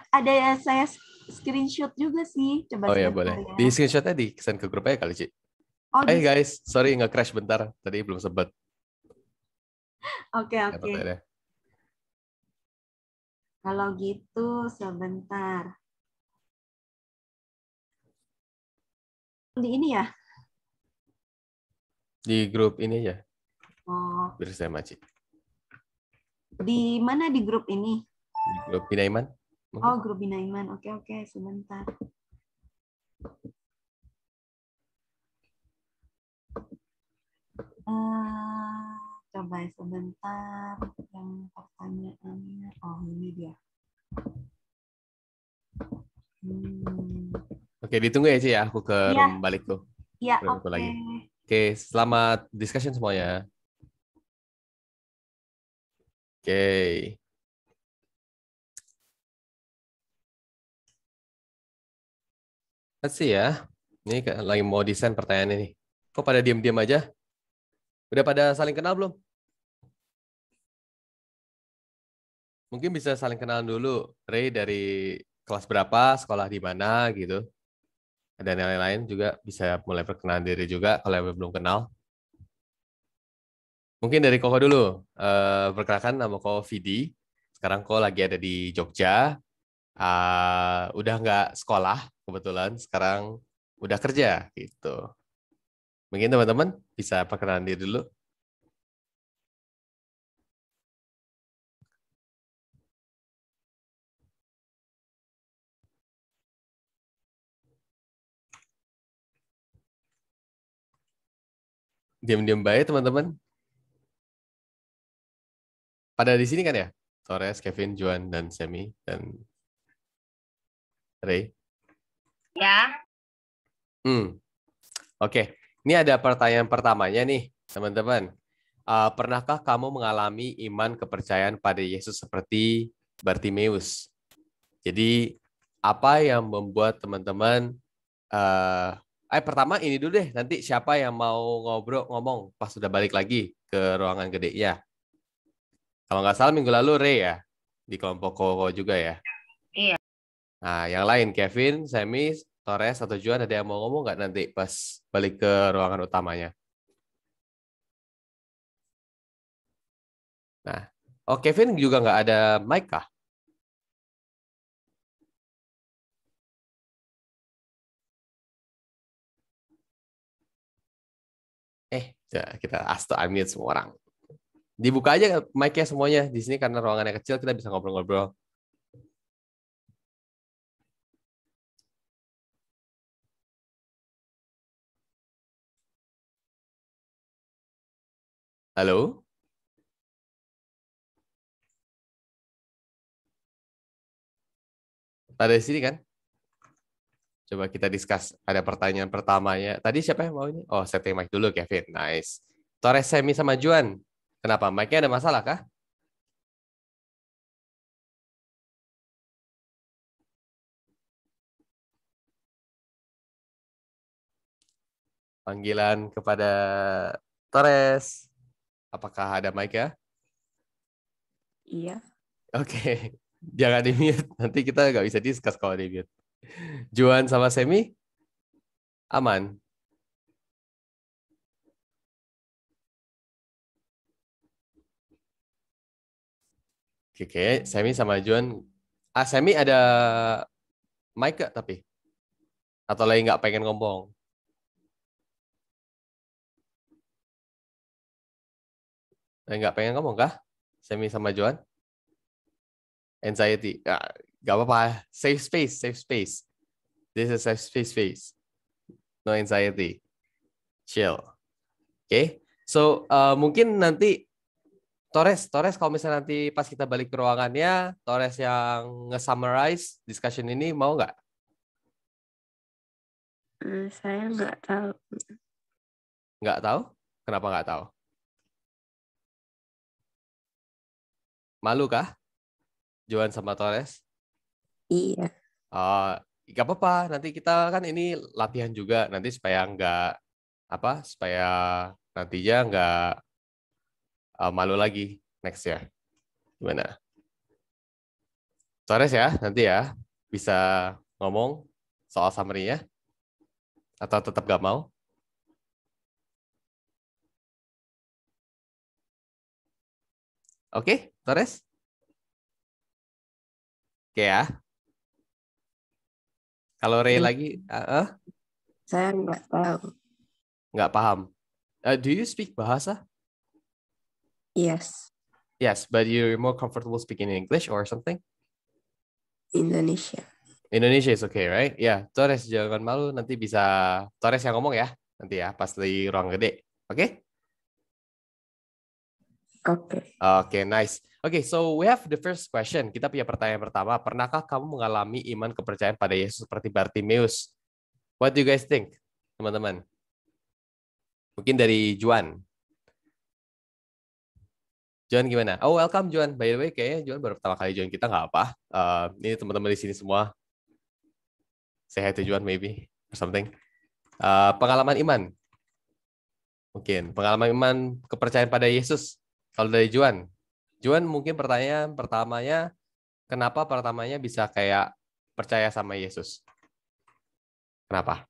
Speaker 2: Ada yang saya screenshot juga sih. Coba
Speaker 12: Oh ya,
Speaker 2: sebentar
Speaker 12: boleh.
Speaker 2: ya.
Speaker 12: Di screenshotnya di-send ke grup aja kali, Ci.
Speaker 2: Oh,
Speaker 12: Hai guys, sorry nge-crash bentar. Tadi belum sempat.
Speaker 2: Oke. Kalau gitu sebentar. Di ini ya?
Speaker 12: Di grup ini aja.
Speaker 2: Oh.
Speaker 12: Biar saya maci.
Speaker 2: Di mana di grup ini?
Speaker 12: Di grup Binaiman.
Speaker 2: Oh, grup Binaiman. Oke, sebentar. Coba sebentar yang pertanyaannya. Oh, ini dia.
Speaker 12: Oke, ditunggu ya, Ci ya. Aku ke room balik tuh.
Speaker 2: Iya,
Speaker 12: oke. Oke, selamat discussion semuanya. Oke. Let's see ya. Ini lagi mau desain pertanyaan ini. Kok pada diam-diam aja? Udah pada saling kenal belum? Mungkin bisa saling kenal dulu. Ray dari kelas berapa, sekolah di mana gitu. Dan yang lain-lain juga bisa mulai perkenalan diri juga kalau yang belum kenal. Mungkin dari Koko dulu. Perkenalkan nama Koko Vidi. Sekarang Koko lagi ada di Jogja. Udah nggak sekolah kebetulan. Sekarang udah kerja gitu. Mungkin teman-teman bisa perkenalan diri dulu. Diam-diam baik teman-teman. Pada di sini kan ya? Torres, Kevin, Juan, dan Semi, dan Ray.
Speaker 14: Ya.
Speaker 12: Oke. Ini ada pertanyaan pertamanya nih, teman-teman. Pernahkah kamu mengalami iman kepercayaan pada Yesus seperti Bartimeus? Jadi, apa yang membuat teman-teman... pertama ini dulu deh, nanti siapa yang mau ngomong pas sudah balik lagi ke ruangan gede ya. Kalau nggak salah minggu lalu Ray ya, di kelompok Koko juga ya.
Speaker 14: Iya.
Speaker 12: Nah, yang lain Kevin, Sammy, Torres, atau Juan ada yang mau ngomong nggak nanti pas balik ke ruangan utamanya? Nah, Kevin juga nggak ada mic kah? Kita asto unmute semua orang. Dibuka aja mic-nya semuanya di sini karena ruangannya kecil kita bisa ngobrol-ngobrol. Halo? Ada di sini kan? Coba kita discuss. Ada pertanyaan pertamanya. Tadi siapa yang mau ini? Oh, setting mic dulu, Kevin. Nice. Torres, Semi, sama Juan. Kenapa? Mic-nya ada masalah kah? Panggilan kepada Torres. Apakah ada mic ya?
Speaker 5: Iya.
Speaker 12: Oke. Jangan di-mute. Nanti kita nggak bisa discuss kalau di-mute. Juan sama Semi? Aman? Oke, Semi sama Juan. Semi ada mic gak tapi? Atau lagi nggak pengen ngomong? Nggak pengen ngomong kah? Semi sama Juan? Anxiety. Nggak apa-apa. Safe space, safe space. This is a safe space. No anxiety. Chill. Oke. So, mungkin nanti Torres kalau misalnya nanti pas kita balik ke ruangannya, Torres yang nge-summarize discussion ini mau nggak?
Speaker 15: Saya nggak tahu.
Speaker 12: Nggak tahu? Kenapa nggak tahu? Malu kah? Juan sama Torres?
Speaker 15: Iya.
Speaker 12: Nggak apa-apa. Nanti kita kan ini latihan juga. Nanti supaya supaya nantinya nggak malu lagi next ya. Gimana? Torres ya, nanti ya bisa ngomong soal summary-nya atau tetap nggak mau? Oke, Torres? Oke ya. Kalau Ray lagi,
Speaker 15: Saya nggak tahu.
Speaker 12: nggak paham. Do you speak bahasa?
Speaker 15: Yes.
Speaker 12: Yes, but you're more comfortable speaking in English or something?
Speaker 15: Indonesia.
Speaker 12: Indonesia is okay, right? Ya, Torres jangan malu. Nanti bisa Torres yang ngomong ya. Nanti ya, pas di ruang gede. Oke? Oke, nice. Oke, so we have the first question. Kita punya pertanyaan pertama. Pernahkah kamu mengalami iman kepercayaan pada Yesus seperti Bartimeus? What do you guys think, teman-teman? Mungkin dari Juan. Juan gimana? Oh, welcome Juan. By the way, kayaknya Juan baru pertama kali join kita, nggak apa. Ini teman-teman di sini semua. Say hi to Juan maybe, or something. Pengalaman iman. Mungkin pengalaman iman kepercayaan pada Yesus. Kalau dari Juan mungkin pertanyaan pertamanya, kenapa pertamanya bisa kayak percaya sama Yesus? Kenapa?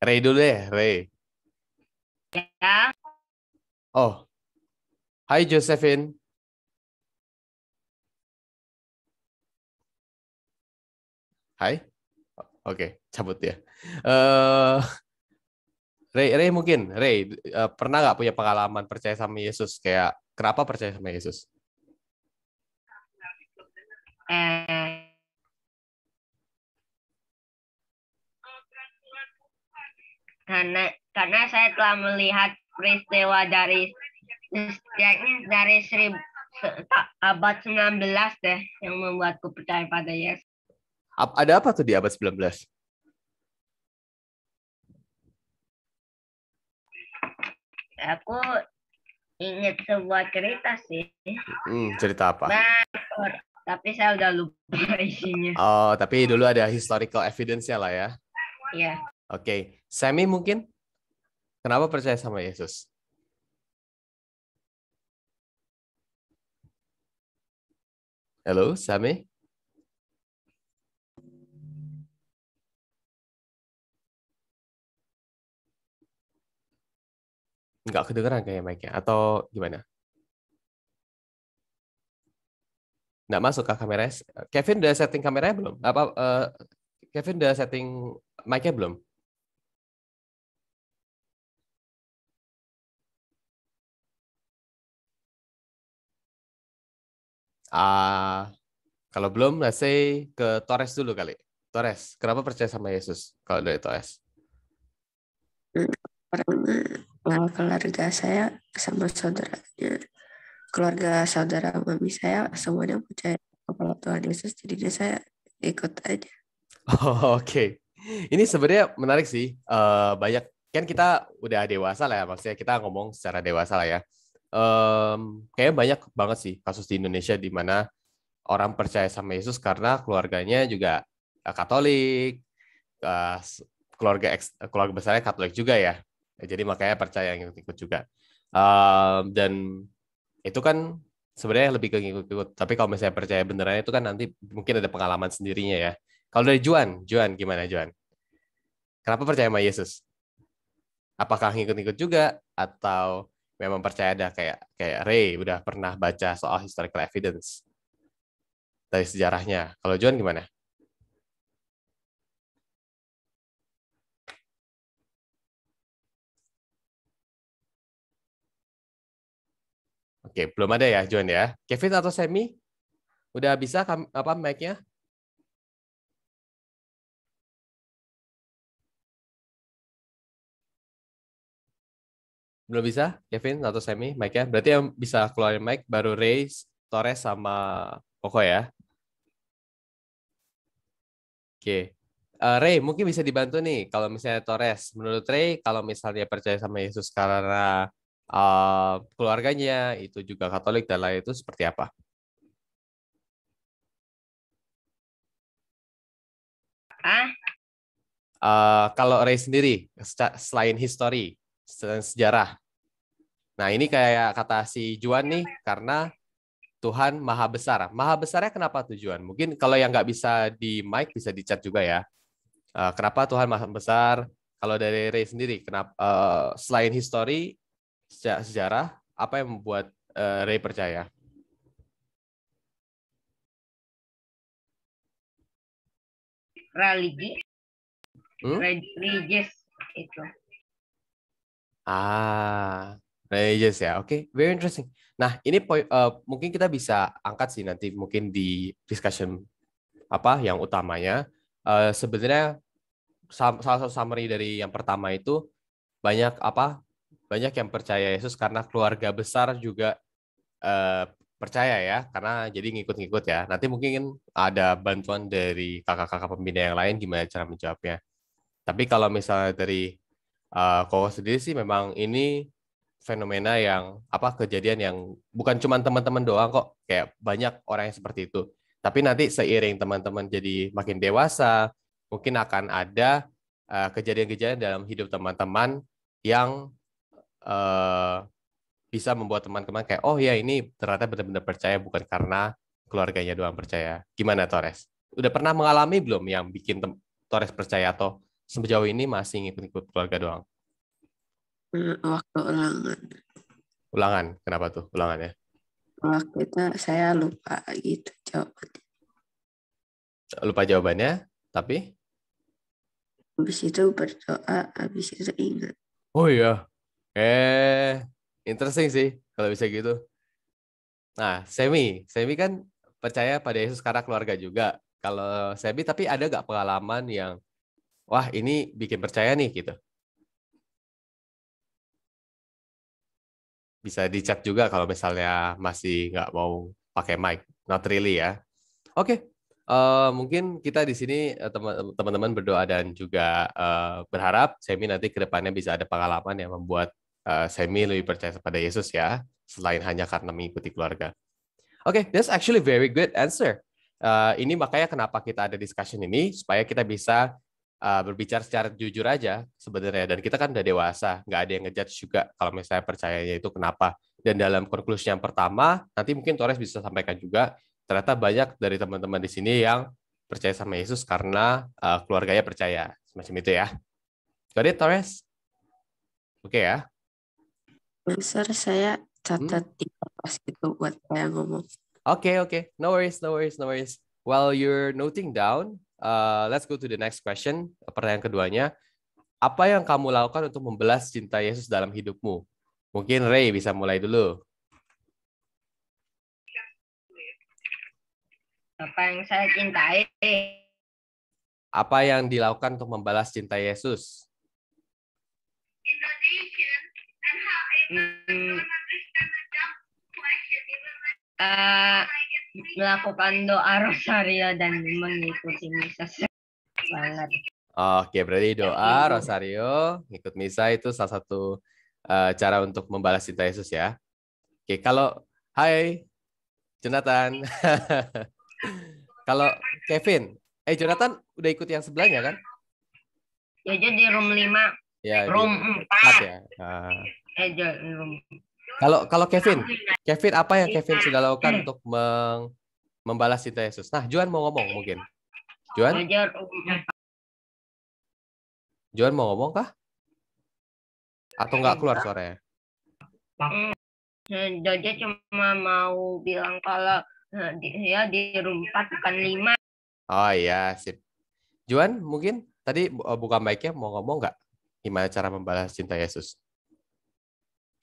Speaker 12: Ray dulu deh, Ray.
Speaker 14: Ya.
Speaker 12: Oh, hai Josephine. Hai. Oke, cabut ya. Ray mungkin, pernah nggak punya pengalaman percaya sama Yesus? Kayak kenapa percaya sama Yesus?
Speaker 14: Karena saya telah melihat peristiwa dari abad 19 deh yang membuatku percaya pada Yesus.
Speaker 12: Ada apa tuh di abad 19?
Speaker 14: Aku ingat sebuah cerita sih.
Speaker 12: Cerita apa?
Speaker 14: Tapi saya udah lupa isinya.
Speaker 12: Oh, tapi dulu ada historical evidence-nya lah ya.
Speaker 14: Iya.
Speaker 12: Oke. Sammy mungkin? Kenapa percaya sama Yesus? Halo, Sammy? Nggak kedengeran kayak mic-nya. Atau gimana? Nggak masuk ke kameranya. Kevin udah setting kameranya belum? Kevin udah setting mic-nya belum? Kalau belum, let's say ke Torres dulu kali. Torres, kenapa percaya sama Yesus? Kalau dari Torres.
Speaker 15: Karena keluarga saya sama keluarga saudara mami saya semuanya percaya kepada Tuhan Yesus, jadinya saya ikut aja.
Speaker 12: Oke. Ini sebenarnya menarik sih. Banyak kan kita udah dewasa lah ya, maksudnya kita ngomong secara dewasa lah ya. Kayaknya banyak banget sih kasus di Indonesia di mana orang percaya sama Yesus karena keluarganya juga Katolik, keluarga besarnya Katolik juga ya. Jadi makanya percaya yang ikut juga. Dan itu kan sebenarnya lebih ke ngikut-ngikut. Tapi kalau misalnya percaya beneran itu kan nanti mungkin ada pengalaman sendirinya ya. Kalau dari Juan gimana Juan? Kenapa percaya sama Yesus? Apakah ngikut-ngikut juga atau memang percaya ada kayak Ray udah pernah baca soal historical evidence dari sejarahnya? Kalau Juan gimana? Oke, belum ada ya Juan ya. Kevin atau Sammy? Udah bisa apa mic-nya? Belum bisa, Kevin atau Semi, mic-nya? Berarti yang bisa keluarin mic baru Ray, Torres, sama Koko ya. Oke. Ray, mungkin bisa dibantu nih. Kalau misalnya Torres, menurut Ray, kalau misalnya percaya sama Yesus karena keluarganya, itu juga Katolik dan lain itu seperti apa? Kalau Ray sendiri, selain history, sejarah. Nah, ini kayak kata si Juan nih, karena Tuhan Maha Besar. Maha Besarnya kenapa tujuan? Mungkin kalau yang nggak bisa di mic, bisa di chat juga ya. Kenapa Tuhan Maha Besar? Kalau dari Ray sendiri, kenapa selain history, sejarah, apa yang membuat Ray percaya?
Speaker 14: Religi. Religious itu.
Speaker 12: Religious ya. Oke, very interesting. Nah, ini mungkin kita bisa angkat sih nanti mungkin di discussion apa yang utamanya. Sebenarnya salah satu summary dari yang pertama itu banyak yang percaya Yesus karena keluarga besar juga percaya ya, karena jadi ngikut-ngikut ya. Nanti mungkin ada bantuan dari kakak-kakak pembina yang lain gimana cara menjawabnya. Tapi kalau misalnya dari Koko sendiri sih memang ini fenomena yang kejadian yang bukan cuma teman-teman doang kok, kayak banyak orang yang seperti itu. Tapi nanti seiring teman-teman jadi makin dewasa, mungkin akan ada kejadian-kejadian dalam hidup teman-teman yang bisa membuat teman-teman kayak, oh ya ini ternyata benar-benar percaya bukan karena keluarganya doang percaya. Gimana Torres? Udah pernah mengalami belum yang bikin Torres percaya atau sejauh ini masih ngikut-ngikut keluarga doang?
Speaker 15: Waktu ulangan.
Speaker 12: Ulangan? Kenapa tuh ulangannya?
Speaker 15: Waktu itu saya lupa gitu jawabannya.
Speaker 12: Lupa jawabannya, tapi?
Speaker 15: Habis itu berdoa, habis itu ingat.
Speaker 12: Oh iya. Interesting sih kalau bisa gitu. Nah, Semi kan percaya pada Yesus karena keluarga juga. Kalau Semi, tapi ada nggak pengalaman yang, wah ini bikin percaya nih gitu? Bisa di chat juga kalau misalnya masih nggak mau pakai mic. Not really ya. Oke. Mungkin kita di sini teman-teman berdoa dan juga berharap Semi nanti ke depannya bisa ada pengalaman yang membuat Semi lebih percaya pada Yesus ya, selain hanya karena mengikuti keluarga. Oke, that's actually very good answer. Ini makanya kenapa kita ada discussion ini, supaya kita bisa berbicara secara jujur aja sebenarnya. Dan kita kan udah dewasa, nggak ada yang ngejudge juga kalau misalnya percayanya itu kenapa. Dan dalam konklusi yang pertama, nanti mungkin Torres bisa sampaikan juga, ternyata banyak dari teman-teman di sini yang percaya sama Yesus karena keluarganya percaya. Semacam itu ya. Got it, Torres? Oke ya.
Speaker 15: Sir, saya catat di kertas itu buat saya ngomong.
Speaker 12: Oke. No worries. While you're noting down, let's go to the next question. Pertanyaan keduanya, apa yang kamu lakukan untuk membalas cinta Yesus dalam hidupmu? Mungkin Ray bisa mulai dulu.
Speaker 14: Apa yang saya cintai?
Speaker 12: Apa yang dilakukan untuk membalas cinta Yesus?
Speaker 14: Melakukan doa rosario dan mengikuti misa banget.
Speaker 12: Oke, berarti doa rosario, ikut misa itu salah satu cara untuk membalas cinta Yesus ya. Oke, kalau hai Jonathan. Kalau Kevin, Jonathan udah ikut yang sebelahnya kan?
Speaker 14: Ya, di room 5.
Speaker 12: Ya,
Speaker 14: room 4
Speaker 12: ya.
Speaker 14: Room.
Speaker 12: Kalau Kevin apa yang Kevin sudah lakukan untuk membalas cinta Yesus? Nah, Juan mau ngomong mungkin. Juan mau ngomong kah? Atau nggak keluar suaranya?
Speaker 14: Jojo cuma mau bilang kalau dia di room 4 bukan 5.
Speaker 12: Oh iya, sip. Juan mungkin tadi buka mic-nya mau ngomong nggak? Gimana cara membalas cinta Yesus?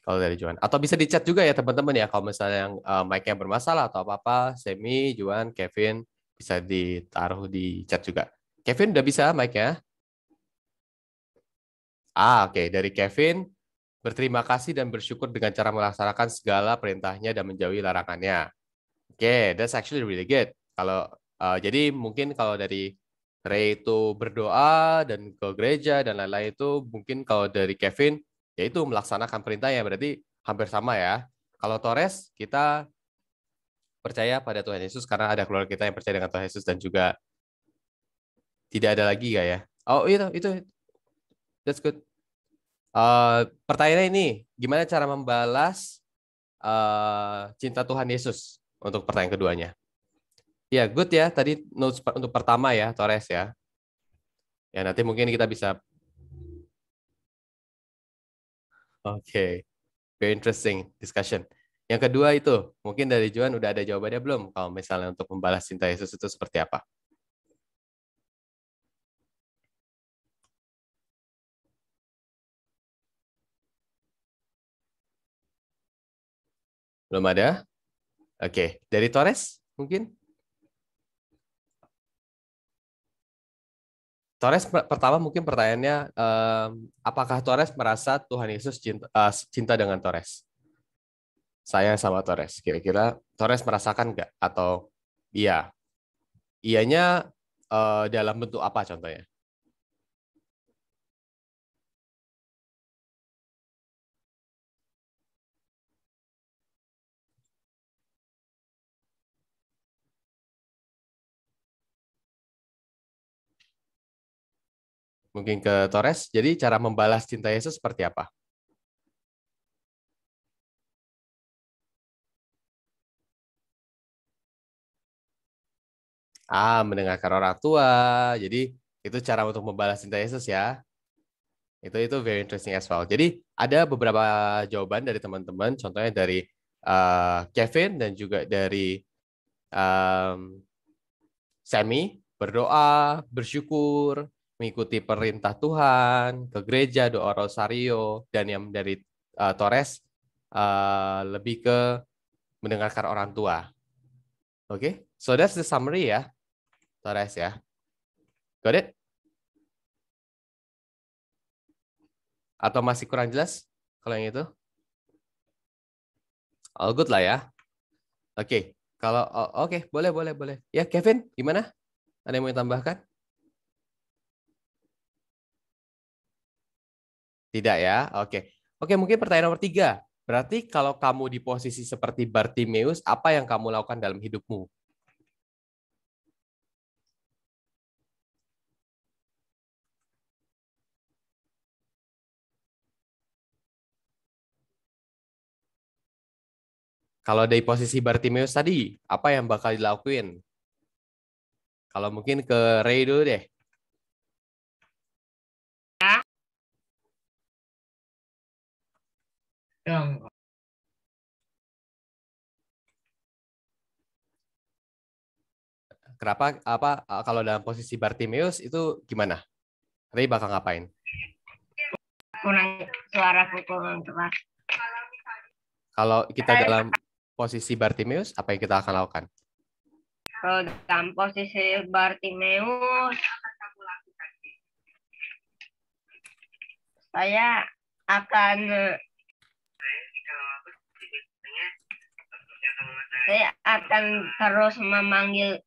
Speaker 12: Kalau dari Juan. Atau bisa di chat juga ya teman-teman ya. Kalau misalnya yang mic-nya bermasalah atau apa-apa, Semi, Juan, Kevin, bisa ditaruh di chat juga. Kevin udah bisa mic-nya? Oke. Dari Kevin, berterima kasih dan bersyukur dengan cara melaksanakan segala perintahnya dan menjauhi larangannya. Oke, that's actually really good. Kalau jadi mungkin kalau dari Ray itu berdoa dan ke gereja dan lain-lain itu mungkin kalau dari Kevin yaitu melaksanakan perintahnya berarti hampir sama ya. Kalau Torres kita percaya pada Tuhan Yesus karena ada keluarga kita yang percaya dengan Tuhan Yesus dan juga tidak ada lagi ya. Oh itu that's good. Pertanyaannya ini gimana cara membalas cinta Tuhan Yesus untuk pertanyaan keduanya? Ya, good ya. Tadi notes untuk pertama ya, Torres ya. Ya, nanti mungkin kita bisa. Oke. Very interesting discussion. Yang kedua itu, mungkin dari Juan udah ada jawabannya belum? Kalau misalnya untuk membalas cinta Yesus itu seperti apa? Belum ada? Oke. Dari Torres mungkin? Torres pertama mungkin pertanyaannya, apakah Torres merasa Tuhan Yesus cinta dengan Torres? Saya sama Torres. Kira-kira Torres merasakan nggak? Atau iya? Iyanya dalam bentuk apa contohnya? Mungkin ke Torres. Jadi cara membalas cinta Yesus seperti apa? Mendengarkan orang tua. Jadi itu cara untuk membalas cinta Yesus ya. Itu very interesting as well. Jadi ada beberapa jawaban dari teman-teman. Contohnya dari Kevin dan juga dari Sammy. Berdoa, bersyukur, mengikuti perintah Tuhan, ke gereja, doa rosario, dan yang dari Torres lebih ke mendengarkan orang tua. Oke, so that's the summary ya, Torres ya. Got it? Atau masih kurang jelas kalau yang itu? All good lah ya. Oke, kalau oke, boleh. Ya, Kevin, gimana? Ada yang mau ditambahkan? Tidak ya? Oke. Oke, mungkin pertanyaan nomor 3. Berarti kalau kamu di posisi seperti Bartimeus, apa yang kamu lakukan dalam hidupmu? Kalau dari posisi Bartimeus tadi, apa yang bakal dilakuin? Kalau mungkin ke Ray dulu deh. Kenapa? Kalau dalam posisi Bartimeus itu gimana? Ray bakal ngapain?
Speaker 14: Kurang suara kurang keras.
Speaker 12: Kalau kita dalam posisi Bartimeus, apa yang kita akan lakukan?
Speaker 14: Kalau dalam posisi Bartimeus, saya akan terus memanggil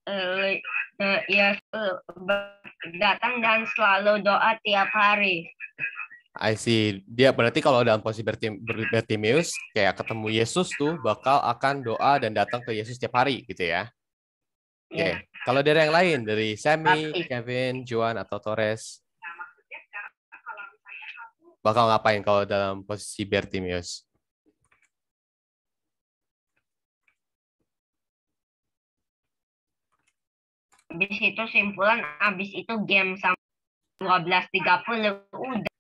Speaker 14: Yesus datang dan selalu doa tiap hari.
Speaker 12: I see. Dia berarti kalau dalam posisi Bartimeus kayak ketemu Yesus tuh bakal akan doa dan datang ke Yesus tiap hari gitu ya. Oke.
Speaker 14: Ya.
Speaker 12: Kalau dari yang lain, dari Sammy, Kevin, Juan atau Torres, bakal ngapain kalau dalam posisi Bartimeus?
Speaker 14: Habis itu simpulan, habis itu game sampai 12.30 udah.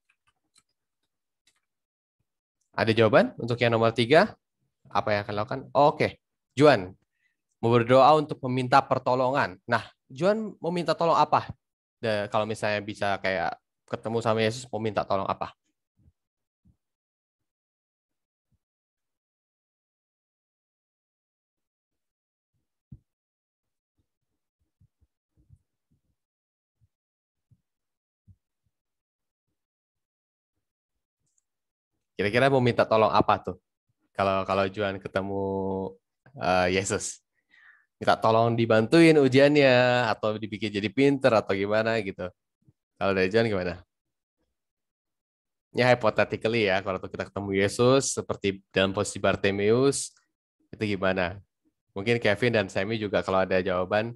Speaker 12: Ada jawaban untuk yang nomor 3? Apa yang akan lakukan? Oke. Juan, mau berdoa untuk meminta pertolongan. Nah, Juan mau minta tolong apa? Kalau misalnya bisa kayak ketemu sama Yesus, mau minta tolong apa? Kira-kira mau minta tolong apa tuh? Kalau Juan ketemu Yesus, minta tolong dibantuin ujiannya atau dibikin jadi pinter atau gimana gitu. Kalau dari Juan gimana? Ya hypothetically ya, kalau kita ketemu Yesus seperti dalam posisi Bartimeus, itu gimana? Mungkin Kevin dan Sammy juga kalau ada jawaban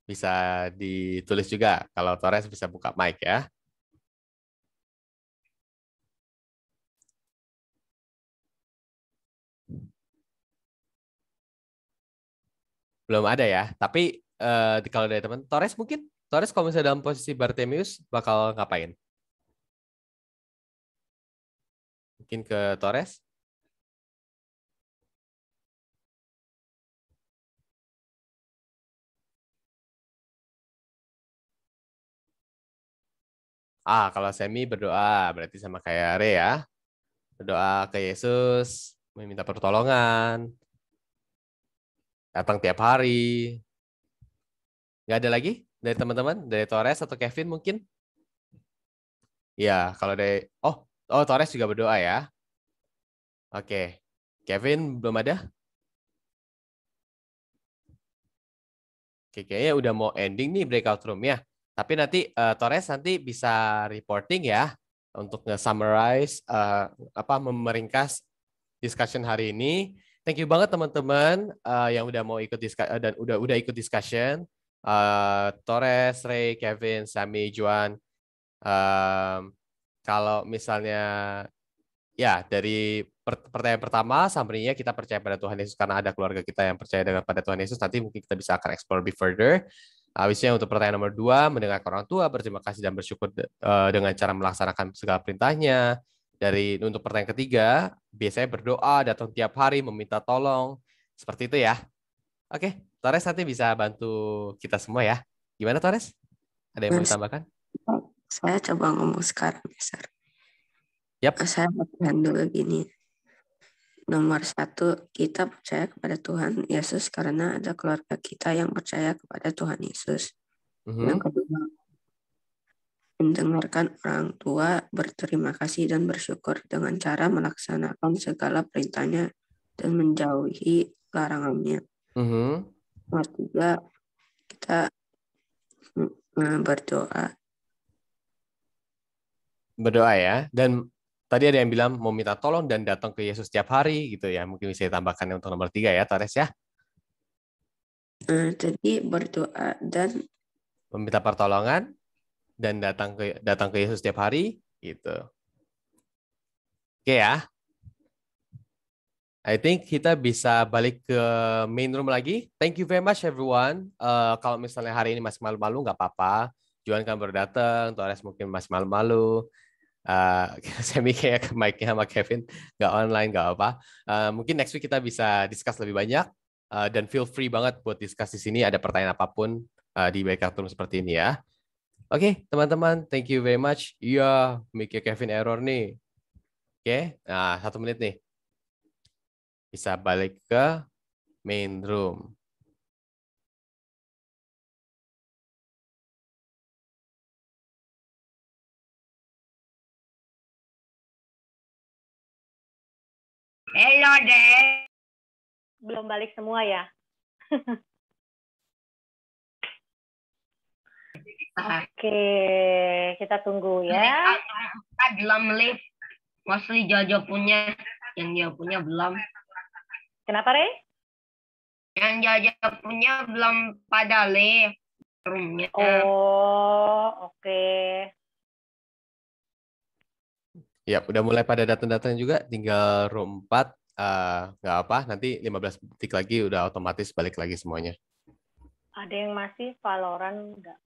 Speaker 12: bisa ditulis juga. Kalau Torres bisa buka mic ya. Belum ada ya. Tapi kalau dari teman Torres mungkin Torres kalau misalnya dalam posisi Bartimeus bakal ngapain? Mungkin ke Torres? Kalau Semi berdoa berarti sama kayak Re ya. Berdoa ke Yesus, meminta pertolongan. Datang tiap hari. Nggak ada lagi dari teman-teman? Dari Torres atau Kevin mungkin? Ya, kalau dari... Oh, Torres juga berdoa ya. Oke. Kevin belum ada? Oke, kayaknya udah mau ending nih breakout room ya. Tapi nanti Torres nanti bisa reporting ya untuk nge-summarize meringkas discussion hari ini. Thank you banget teman-teman yang udah mau ikut dan udah ikut discussion. Torres, Ray, Kevin, Sammy, Juan. Kalau misalnya ya dari pertanyaan pertama, summary-nya kita percaya pada Tuhan Yesus karena ada keluarga kita yang percaya pada Tuhan Yesus. Nanti mungkin kita bisa akan explore lebih further. Habisnya untuk pertanyaan nomor 2, mendengarkan orang tua, berterima kasih dan bersyukur dengan cara melaksanakan segala perintahnya. Untuk pertanyaan ketiga, biasanya berdoa, datang tiap hari, meminta tolong. Seperti itu ya. Oke, Torres nanti bisa bantu kita semua ya. Gimana Torres? Ada yang mau ditambahkan?
Speaker 15: Saya coba ngomong sekarang ya, Sir.
Speaker 12: Yap.
Speaker 15: Saya latihan dulu gini. Nomor 1, kita percaya kepada Tuhan Yesus karena ada keluarga kita yang percaya kepada Tuhan Yesus. Yang kedua, mendengarkan orang tua, berterima kasih dan bersyukur dengan cara melaksanakan segala perintahnya dan menjauhi larangannya. Nomor 3, kita berdoa.
Speaker 12: Berdoa ya. Dan tadi ada yang bilang mau minta tolong dan datang ke Yesus setiap hari gitu ya. Mungkin bisa ditambahkan untuk nomor 3 ya, Torres ya.
Speaker 15: Tadi berdoa dan
Speaker 12: meminta pertolongan dan datang ke Yesus setiap hari gitu. Oke ya. I think kita bisa balik ke main room lagi. Thank you very much everyone. Kalau misalnya hari ini masih malu-malu nggak apa-apa. Juan kan baru datang, Torres mungkin masih malu-malu. Semi kayak mic-nya sama Kevin nggak online nggak apa. Mungkin next week kita bisa discuss lebih banyak dan feel free banget buat discuss di sini. Ada pertanyaan apapun di breakout room seperti ini ya. Oke, teman-teman, thank you very much. Iya, mic-nya Kevin error nih. Oke, nah 1 menit nih. Bisa balik ke main room.
Speaker 7: Halo deh. Belum balik semua ya? Oke, kita tunggu ya.
Speaker 14: Kita belum lift. Masih Jojo punya, yang dia punya belum.
Speaker 7: Kenapa, Re?
Speaker 14: Yang Jojo punya belum pada lift roomnya.
Speaker 7: Oh, oke.
Speaker 12: Ya, udah mulai pada datang-datang juga, tinggal room 4. Nggak apa, nanti 15 detik lagi udah otomatis balik lagi semuanya.
Speaker 7: Ada yang masih Valorant enggak?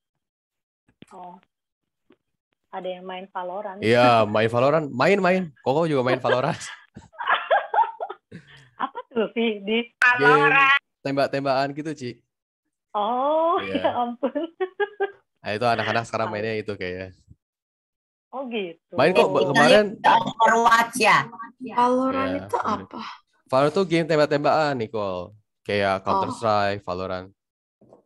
Speaker 7: Oh. Ada yang main Valorant.
Speaker 12: Iya, main Valorant. Main. Koko juga main Valorant.
Speaker 7: Apa tuh, Vi? Di
Speaker 12: Valorant. Tembak-tembakan gitu, Ci.
Speaker 7: Oh,
Speaker 12: Iya.
Speaker 7: ya ampun.
Speaker 12: Nah, itu anak-anak sekarang mainnya itu kayaknya.
Speaker 7: Oh gitu.
Speaker 12: Main kok kemarin.
Speaker 1: Overwatch ya.
Speaker 5: Valorant
Speaker 12: Ya,
Speaker 5: itu apa?
Speaker 12: Valorant tuh game tembak-tembakan, Nicole. Kayak Counter Strike, Valorant.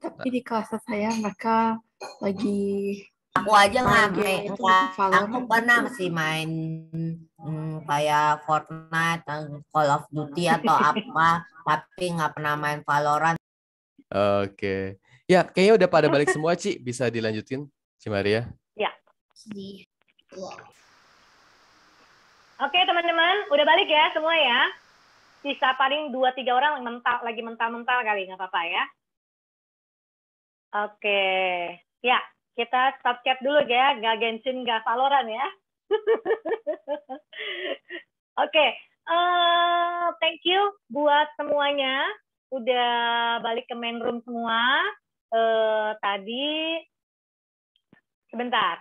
Speaker 5: Tapi di kelas saya mereka lagi
Speaker 1: Aku aja nggak
Speaker 5: Main game itu Valorant
Speaker 1: aku pernah
Speaker 5: itu.
Speaker 1: sih main kayak Fortnite, Call of Duty atau apa, tapi nggak pernah main Valorant.
Speaker 12: Oke. Ya, kayaknya udah pada balik semua, Ci. Bisa dilanjutin, Ci Maria?
Speaker 7: Ya. Oke, teman-teman. Udah balik ya semua ya? Sisa paling 2-3 orang lagi mental-mental kali. Nggak apa-apa ya? Oke. Ya, kita stop chat dulu ya. Nggak Genshin, nggak Valorant ya. Oke. Thank you buat semuanya. Udah balik ke main room semua. Tadi sebentar.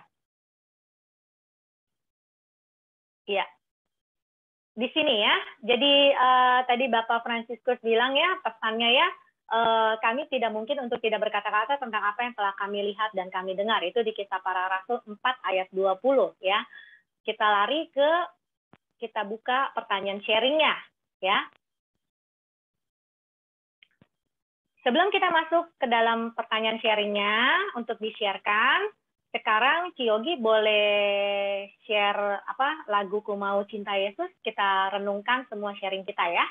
Speaker 7: Iya. Di sini ya. Jadi tadi Bapak Franciscus bilang ya, pesannya ya, kami tidak mungkin untuk tidak berkata-kata tentang apa yang telah kami lihat dan kami dengar. Itu di Kisah Para Rasul 4 ayat 20 ya. Kita buka pertanyaan sharingnya ya. Sebelum kita masuk ke dalam pertanyaan sharingnya untuk di-sharekan, sekarang Ciyogi boleh share lagu Ku Mau Cinta Yesus. Kita renungkan semua sharing kita ya.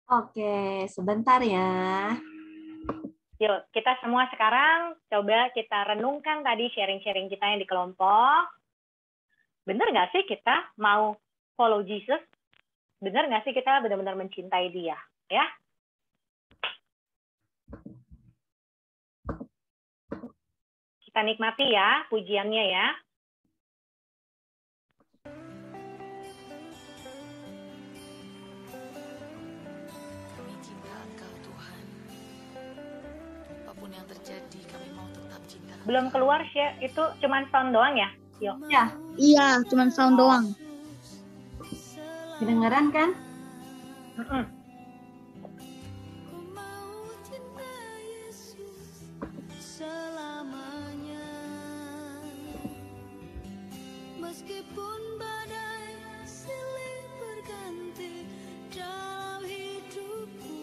Speaker 2: Oke, sebentar ya.
Speaker 7: Yuk, kita semua sekarang coba kita renungkan tadi sharing-sharing kita yang di kelompok. Bener nggak sih kita mau follow Jesus? Bener nggak sih kita benar-benar mencintai dia? Ya. Kita nikmati ya pujiannya ya.
Speaker 16: Kami cinta Engkau Tuhan. Apapun yang terjadi, kami mau tetap cinta.
Speaker 7: Belum keluar share itu cuman sound doang ya? Yuk.
Speaker 2: Ya.
Speaker 3: Iya, cuma sound doang.
Speaker 2: Kedengeran kan?
Speaker 4: Selamanya, meskipun badai silih berganti dalam hidupku,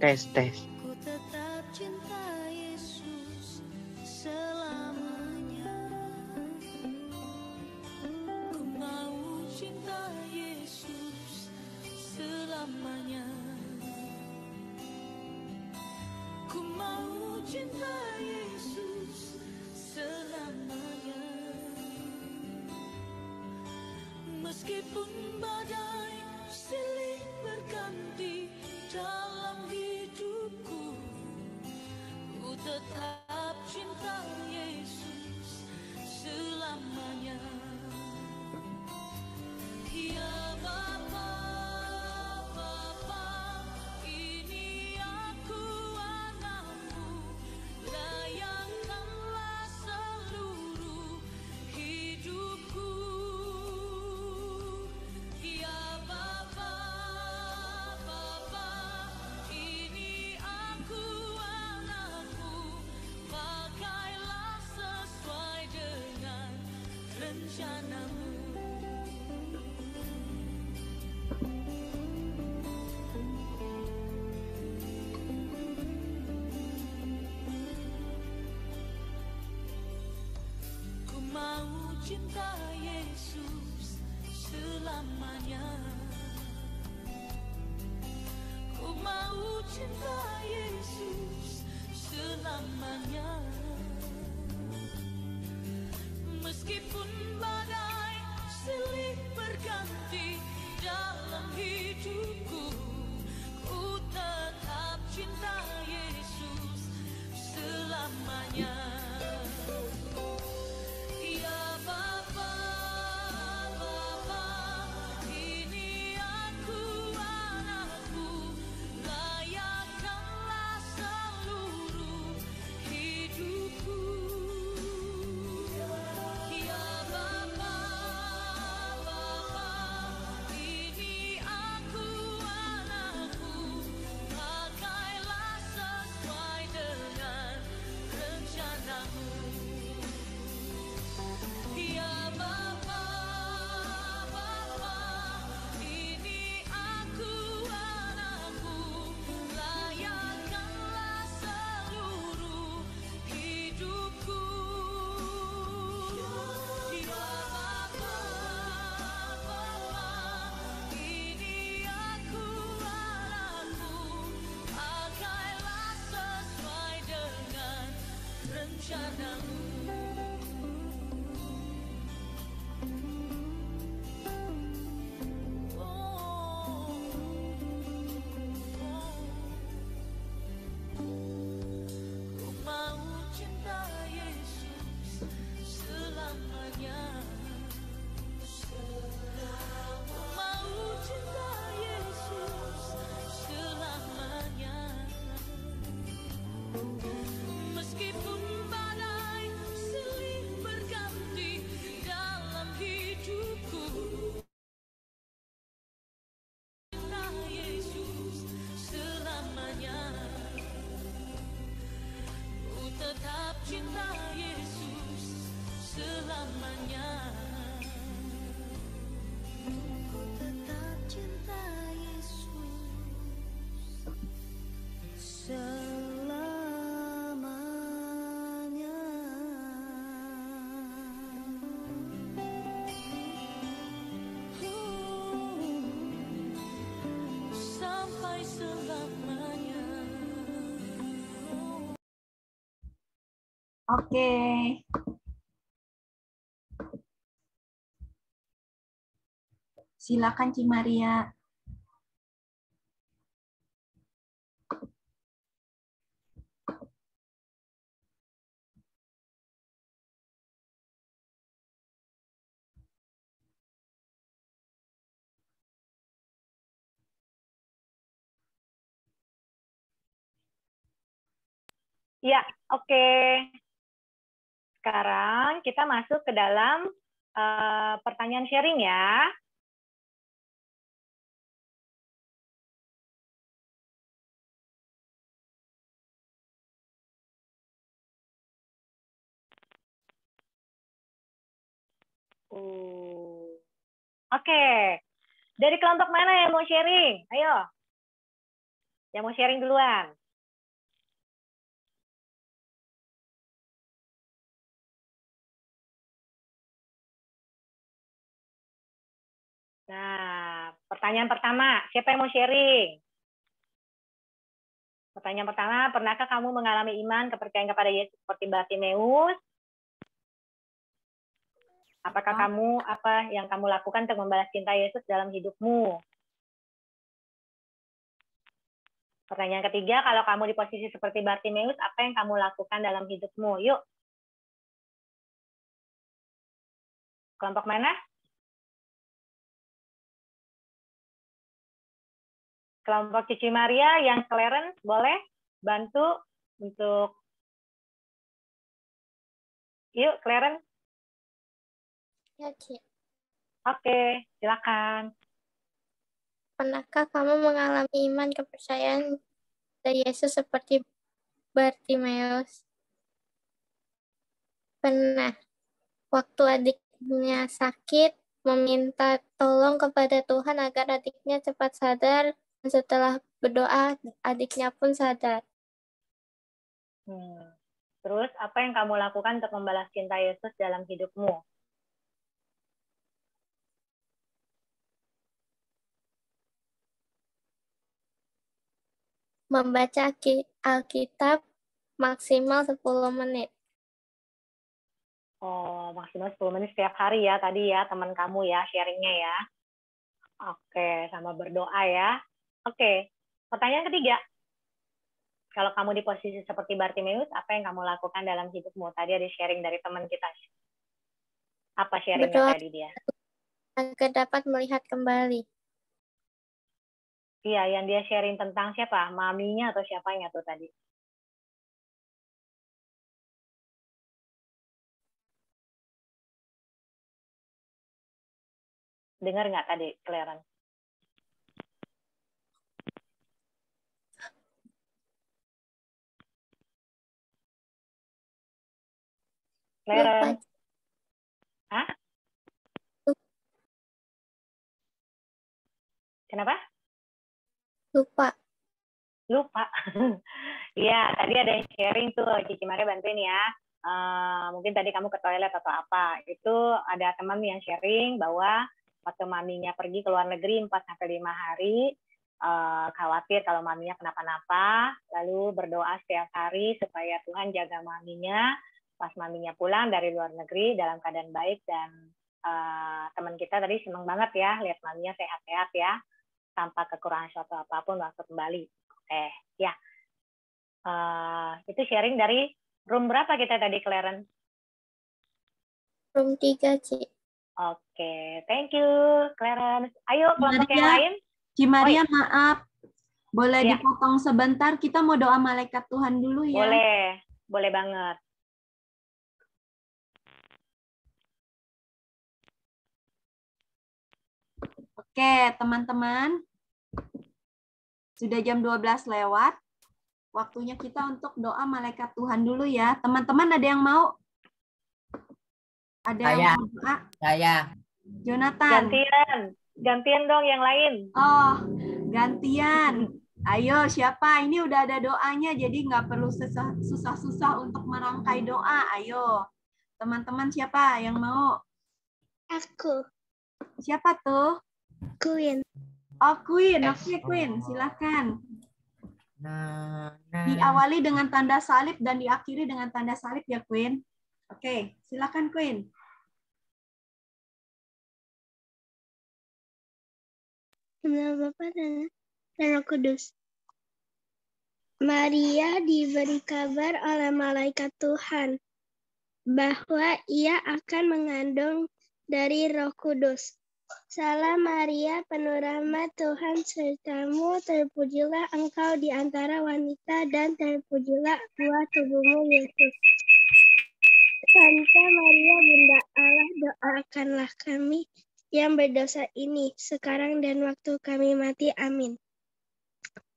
Speaker 17: Tes.
Speaker 4: ku tetap cinta Yesus selamanya. Ku mau cinta Yesus selamanya. Ku mau cinta Yesus selamanya. Meskipun badai silih berganti dalam hidupku, ku tetap cinta Yesus selamanya. Ya Bapa, ini aku anakmu, layakkanlah seluruh hidupku. Ya Bapa, ini aku anakmu, pakailah sesuai dengan rencanamu. Ku mau cinta Yesus selamanya. Ku mau cinta Yesus selamanya. Meskipun badai silih berganti dalam hidupku, ku tetap cinta Yesus selamanya. Ya Bapa, ini aku anakmu, layakkanlah seluruh hidupku. Ya Bapa, ini aku anakmu, pakailah selamanya. Ku tetap cinta Yesus selamanya. Sampai selamanya.
Speaker 2: Oke. Silakan Ci Maria.
Speaker 7: Ya, oke. Sekarang kita masuk ke dalam pertanyaan sharing ya. Oke. Dari kelompok mana yang mau sharing? Ayo. Yang mau sharing duluan. Nah, pertanyaan pertama, siapa yang mau sharing? Pertanyaan pertama, pernahkah kamu mengalami iman, kepercayaan kepada Yesus seperti Bartimeus? Apakah apa yang kamu lakukan untuk membalas cinta Yesus dalam hidupmu? Pertanyaan ketiga, kalau kamu di posisi seperti Bartimeus, apa yang kamu lakukan dalam hidupmu? Yuk. Kelompok mana? Kelompok Cici Maria yang Clarence, boleh bantu untuk... Yuk, Clarence.
Speaker 10: Ya, Ci.
Speaker 7: Oke, silakan.
Speaker 10: Pernahkah kamu mengalami iman kepercayaan dari Yesus seperti Bartimeus? Pernah. Waktu adiknya sakit, meminta tolong kepada Tuhan agar adiknya cepat sadar, dan setelah berdoa, adiknya pun sadar.
Speaker 7: Terus, apa yang kamu lakukan untuk membalas cinta Yesus dalam hidupmu?
Speaker 10: Membaca Alkitab maksimal 10 menit.
Speaker 7: Oh, maksimal 10 menit setiap hari ya, tadi ya, teman kamu ya, sharingnya ya. Oke, sama berdoa ya. Oke, pertanyaan ketiga. Kalau kamu di posisi seperti Bartimeus, apa yang kamu lakukan dalam hidupmu? Tadi ada sharing dari teman kita. Apa sharingnya
Speaker 10: Berdoa
Speaker 7: tadi dia?
Speaker 10: agar dapat melihat kembali.
Speaker 7: Iya, yang dia sharing tentang siapa? Maminya atau siapanya tuh tadi? Dengar nggak tadi, Clarence? Clarence? Hah? Kenapa?
Speaker 10: Lupa.
Speaker 7: Iya, tadi ada yang sharing tuh, Cici Maria bantuin ya. Mungkin tadi kamu ke toilet atau apa. Itu ada teman yang sharing bahwa waktu maminya pergi ke luar negeri 4-5 hari, khawatir kalau maminya kenapa-napa, lalu berdoa setiap hari supaya Tuhan jaga maminya pas maminya pulang dari luar negeri dalam keadaan baik. Dan teman kita tadi seneng banget ya lihat maminya sehat-sehat ya, tanpa kekurangan suatu apapun waktu kembali. Oke, ya. Itu sharing dari room berapa kita tadi, Clarence?
Speaker 10: Room 3, Ci.
Speaker 7: Oke, thank you, Clarence. Ayo, kelompok yang lain.
Speaker 2: Ci Maria, maaf. Boleh dipotong sebentar, kita mau doa malaikat Tuhan dulu ya.
Speaker 7: Boleh banget.
Speaker 2: Oke, teman-teman. Sudah jam 12 lewat. Waktunya kita untuk doa malaikat Tuhan dulu ya. Teman-teman ada yang mau? Ada yang
Speaker 1: Saya.
Speaker 2: mau doa?
Speaker 1: Saya.
Speaker 2: Jonathan.
Speaker 7: Gantian dong yang lain.
Speaker 2: Oh, gantian. Ayo, siapa? Ini udah ada doanya, jadi nggak perlu susah-susah untuk merangkai doa. Ayo, teman-teman siapa yang mau?
Speaker 17: Aku.
Speaker 2: Siapa tuh?
Speaker 17: Queen.
Speaker 2: Oh, Queen. Oke, Queen. Silakan. Diawali dengan tanda salib dan diakhiri dengan tanda salib ya, Queen. Oke, silakan, Queen.
Speaker 17: Nama Bapa dan Roh Kudus. Maria diberi kabar oleh malaikat Tuhan bahwa ia akan mengandung dari Roh Kudus. Salam Maria, penuh rahmat Tuhan sertamu, terpujilah engkau di antara wanita dan terpujilah buah tubuhmu Yesus. Santa Maria, Bunda Allah, doakanlah kami yang berdosa ini, sekarang dan waktu kami mati. Amin.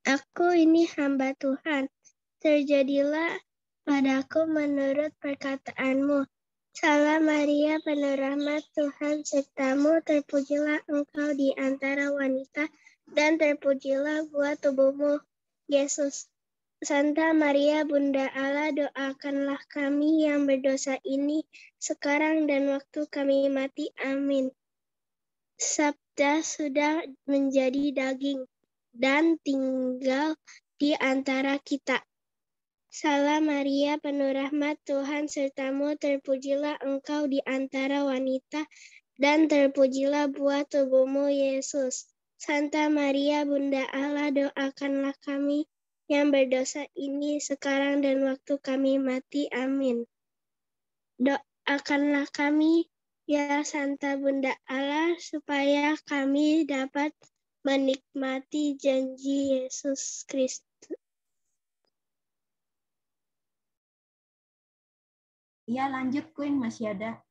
Speaker 17: Aku ini hamba Tuhan, terjadilah padaku menurut perkataanmu. Salam Maria, penuh rahmat Tuhan sertamu, terpujilah engkau di antara wanita, dan terpujilah buah tubuhmu, Yesus. Santa Maria, Bunda Allah, doakanlah kami yang berdosa ini, sekarang dan waktu kami mati. Amin. Sabda sudah menjadi daging dan tinggal di antara kita. Salam Maria, penuh rahmat Tuhan sertamu, terpujilah engkau di antara wanita, dan terpujilah buah tubuhmu, Yesus. Santa Maria, Bunda Allah, doakanlah kami yang berdosa ini, sekarang dan waktu kami mati. Amin. Doakanlah kami, ya Santa Bunda Allah, supaya kami dapat menikmati janji Yesus Kristus.
Speaker 2: Iya, lanjut, Queen. Masih ada.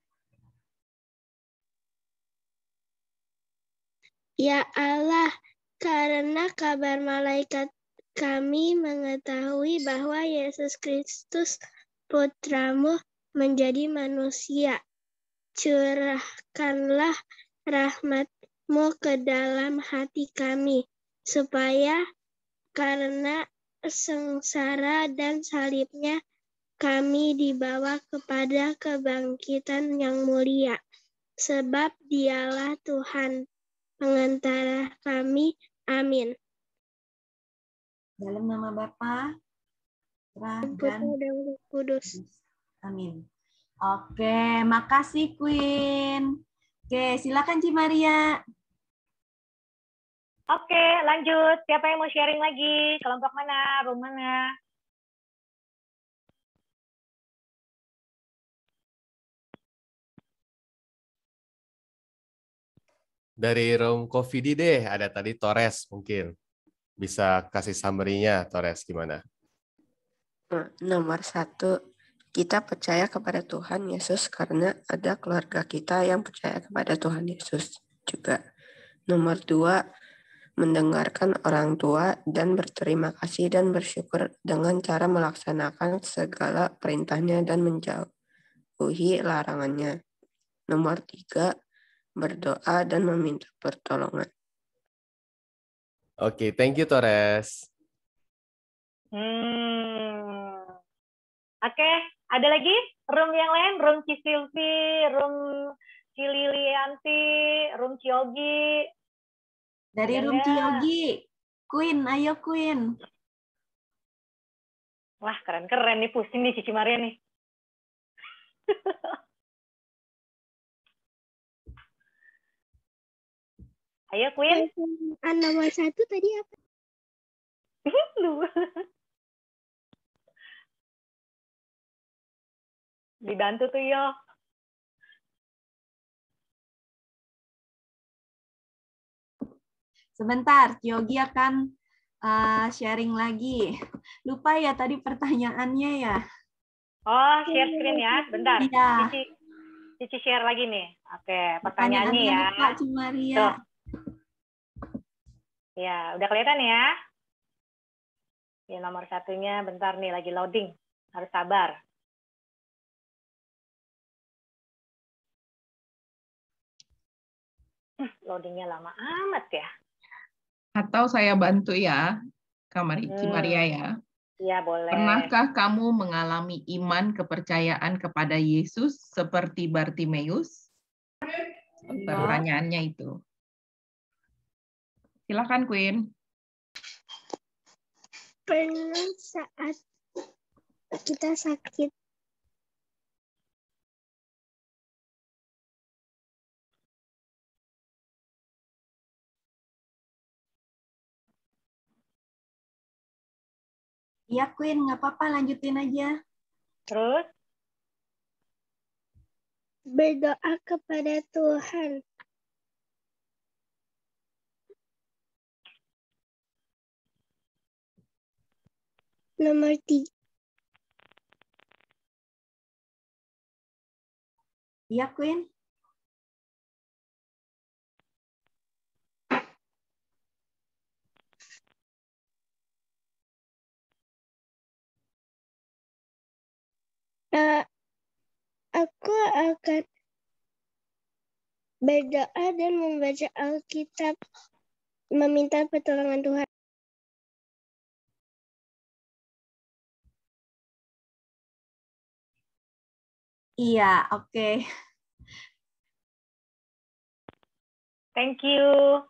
Speaker 17: Ya Allah, karena kabar malaikat kami mengetahui bahwa Yesus Kristus Putramu menjadi manusia. Curahkanlah rahmat-Mu ke dalam hati kami, supaya karena sengsara dan salibnya kami dibawa kepada kebangkitan yang mulia. Sebab Dialah Tuhan pengantara kami. Amin.
Speaker 2: Dalam nama Bapa, Putra, dan
Speaker 17: Roh Kudus.
Speaker 2: Amin. Oke, makasih Queen. Oke, silakan Ci Maria.
Speaker 7: Oke, lanjut. Siapa yang mau sharing lagi? Kelompok mana? Room mana?
Speaker 12: Dari room Covid deh, ada tadi Torres mungkin. Bisa kasih summary-nya, Torres, gimana?
Speaker 15: Nomor 1, kita percaya kepada Tuhan Yesus karena ada keluarga kita yang percaya kepada Tuhan Yesus juga. Nomor 2, mendengarkan orang tua dan berterima kasih dan bersyukur dengan cara melaksanakan segala perintahnya dan menjauhi larangannya. Nomor 3, berdoa dan meminta pertolongan.
Speaker 12: Oke, thank you, Torres.
Speaker 7: Oke, ada lagi? Room yang lain? Room Cisilvi, room Cililianti, room Ciogi.
Speaker 2: Dari room Ciogi. Queen, ayo Queen.
Speaker 7: Wah, keren-keren nih. Pusing nih Cici Maria nih. Ayo, Queen.
Speaker 17: Nomor 1 tadi apa?
Speaker 7: Lu. Dibantu tuh, yo.
Speaker 2: Sebentar, Yogi akan sharing lagi. Lupa ya tadi pertanyaannya ya.
Speaker 7: Oh, share screen ya. Bentar.
Speaker 2: Iya.
Speaker 7: Cici share lagi nih. Oke, pertanyaannya ya.
Speaker 2: Lupa, Ci Maria.
Speaker 7: Tuh. Ya, udah kelihatan ya? Ya, nomor 1-nya bentar nih, lagi loading. Harus sabar. Loadingnya lama amat ya.
Speaker 18: Atau saya bantu ya, Maria ya.
Speaker 7: Iya, boleh.
Speaker 18: Pernahkah kamu mengalami iman kepercayaan kepada Yesus seperti Bartimeus? Pertanyaannya itu. Silakan, Queen.
Speaker 17: Pernah saat kita sakit.
Speaker 2: Iya, Queen, nggak apa-apa, lanjutin aja.
Speaker 7: Terus?
Speaker 17: Berdoa kepada Tuhan. Nomor 3.
Speaker 2: Iya, Queen.
Speaker 17: Aku akan berdoa dan membaca Alkitab, meminta pertolongan Tuhan.
Speaker 2: Iya, oke.
Speaker 7: Thank you.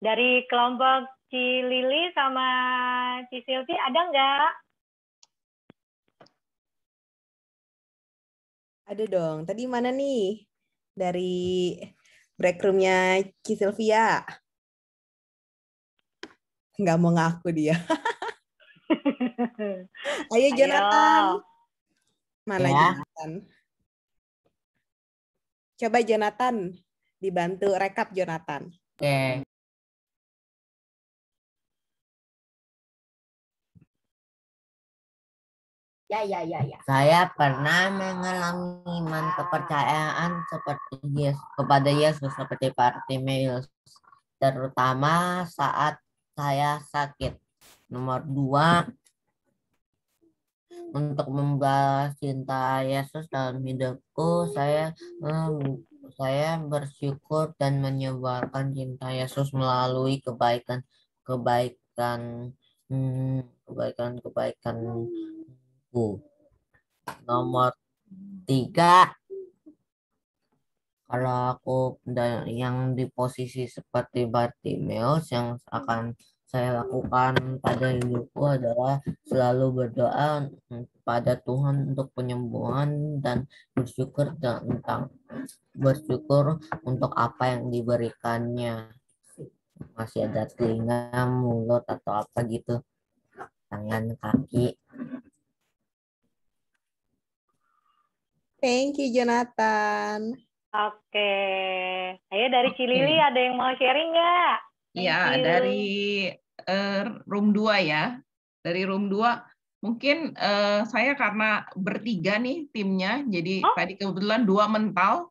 Speaker 7: Dari kelompok Ci Lili sama Ci Silvi ada nggak?
Speaker 19: Ada dong. Tadi mana nih? Dari break room-nya Ci Sylvia. Nggak mau ngaku dia. Ayo, Jonathan. Mana
Speaker 1: Ya.
Speaker 19: Jonathan? Coba Jonathan. Dibantu rekap Jonathan.
Speaker 1: Oke.
Speaker 2: Ya.
Speaker 1: Saya pernah mengalami iman kepercayaan kepada Yesus seperti Bartimeus, terutama saat saya sakit. Nomor 2, untuk membalas cinta Yesus dalam hidupku, saya bersyukur dan menyebarkan cinta Yesus melalui kebaikanku. Nomor 3, kalau aku yang di posisi seperti Bartimeus, yang akan saya lakukan pada hidupku adalah selalu berdoa pada Tuhan untuk penyembuhan dan bersyukur untuk apa yang diberikannya. Masih ada telinga, mulut, atau apa gitu, tangan, kaki.
Speaker 19: Thank you, Jonathan.
Speaker 7: Oke. Ayo dari Ci Lili ada yang mau sharing nggak?
Speaker 18: Iya, dari room 2 ya. Dari room 2, mungkin saya karena bertiga nih timnya, jadi tadi kebetulan 2 mental.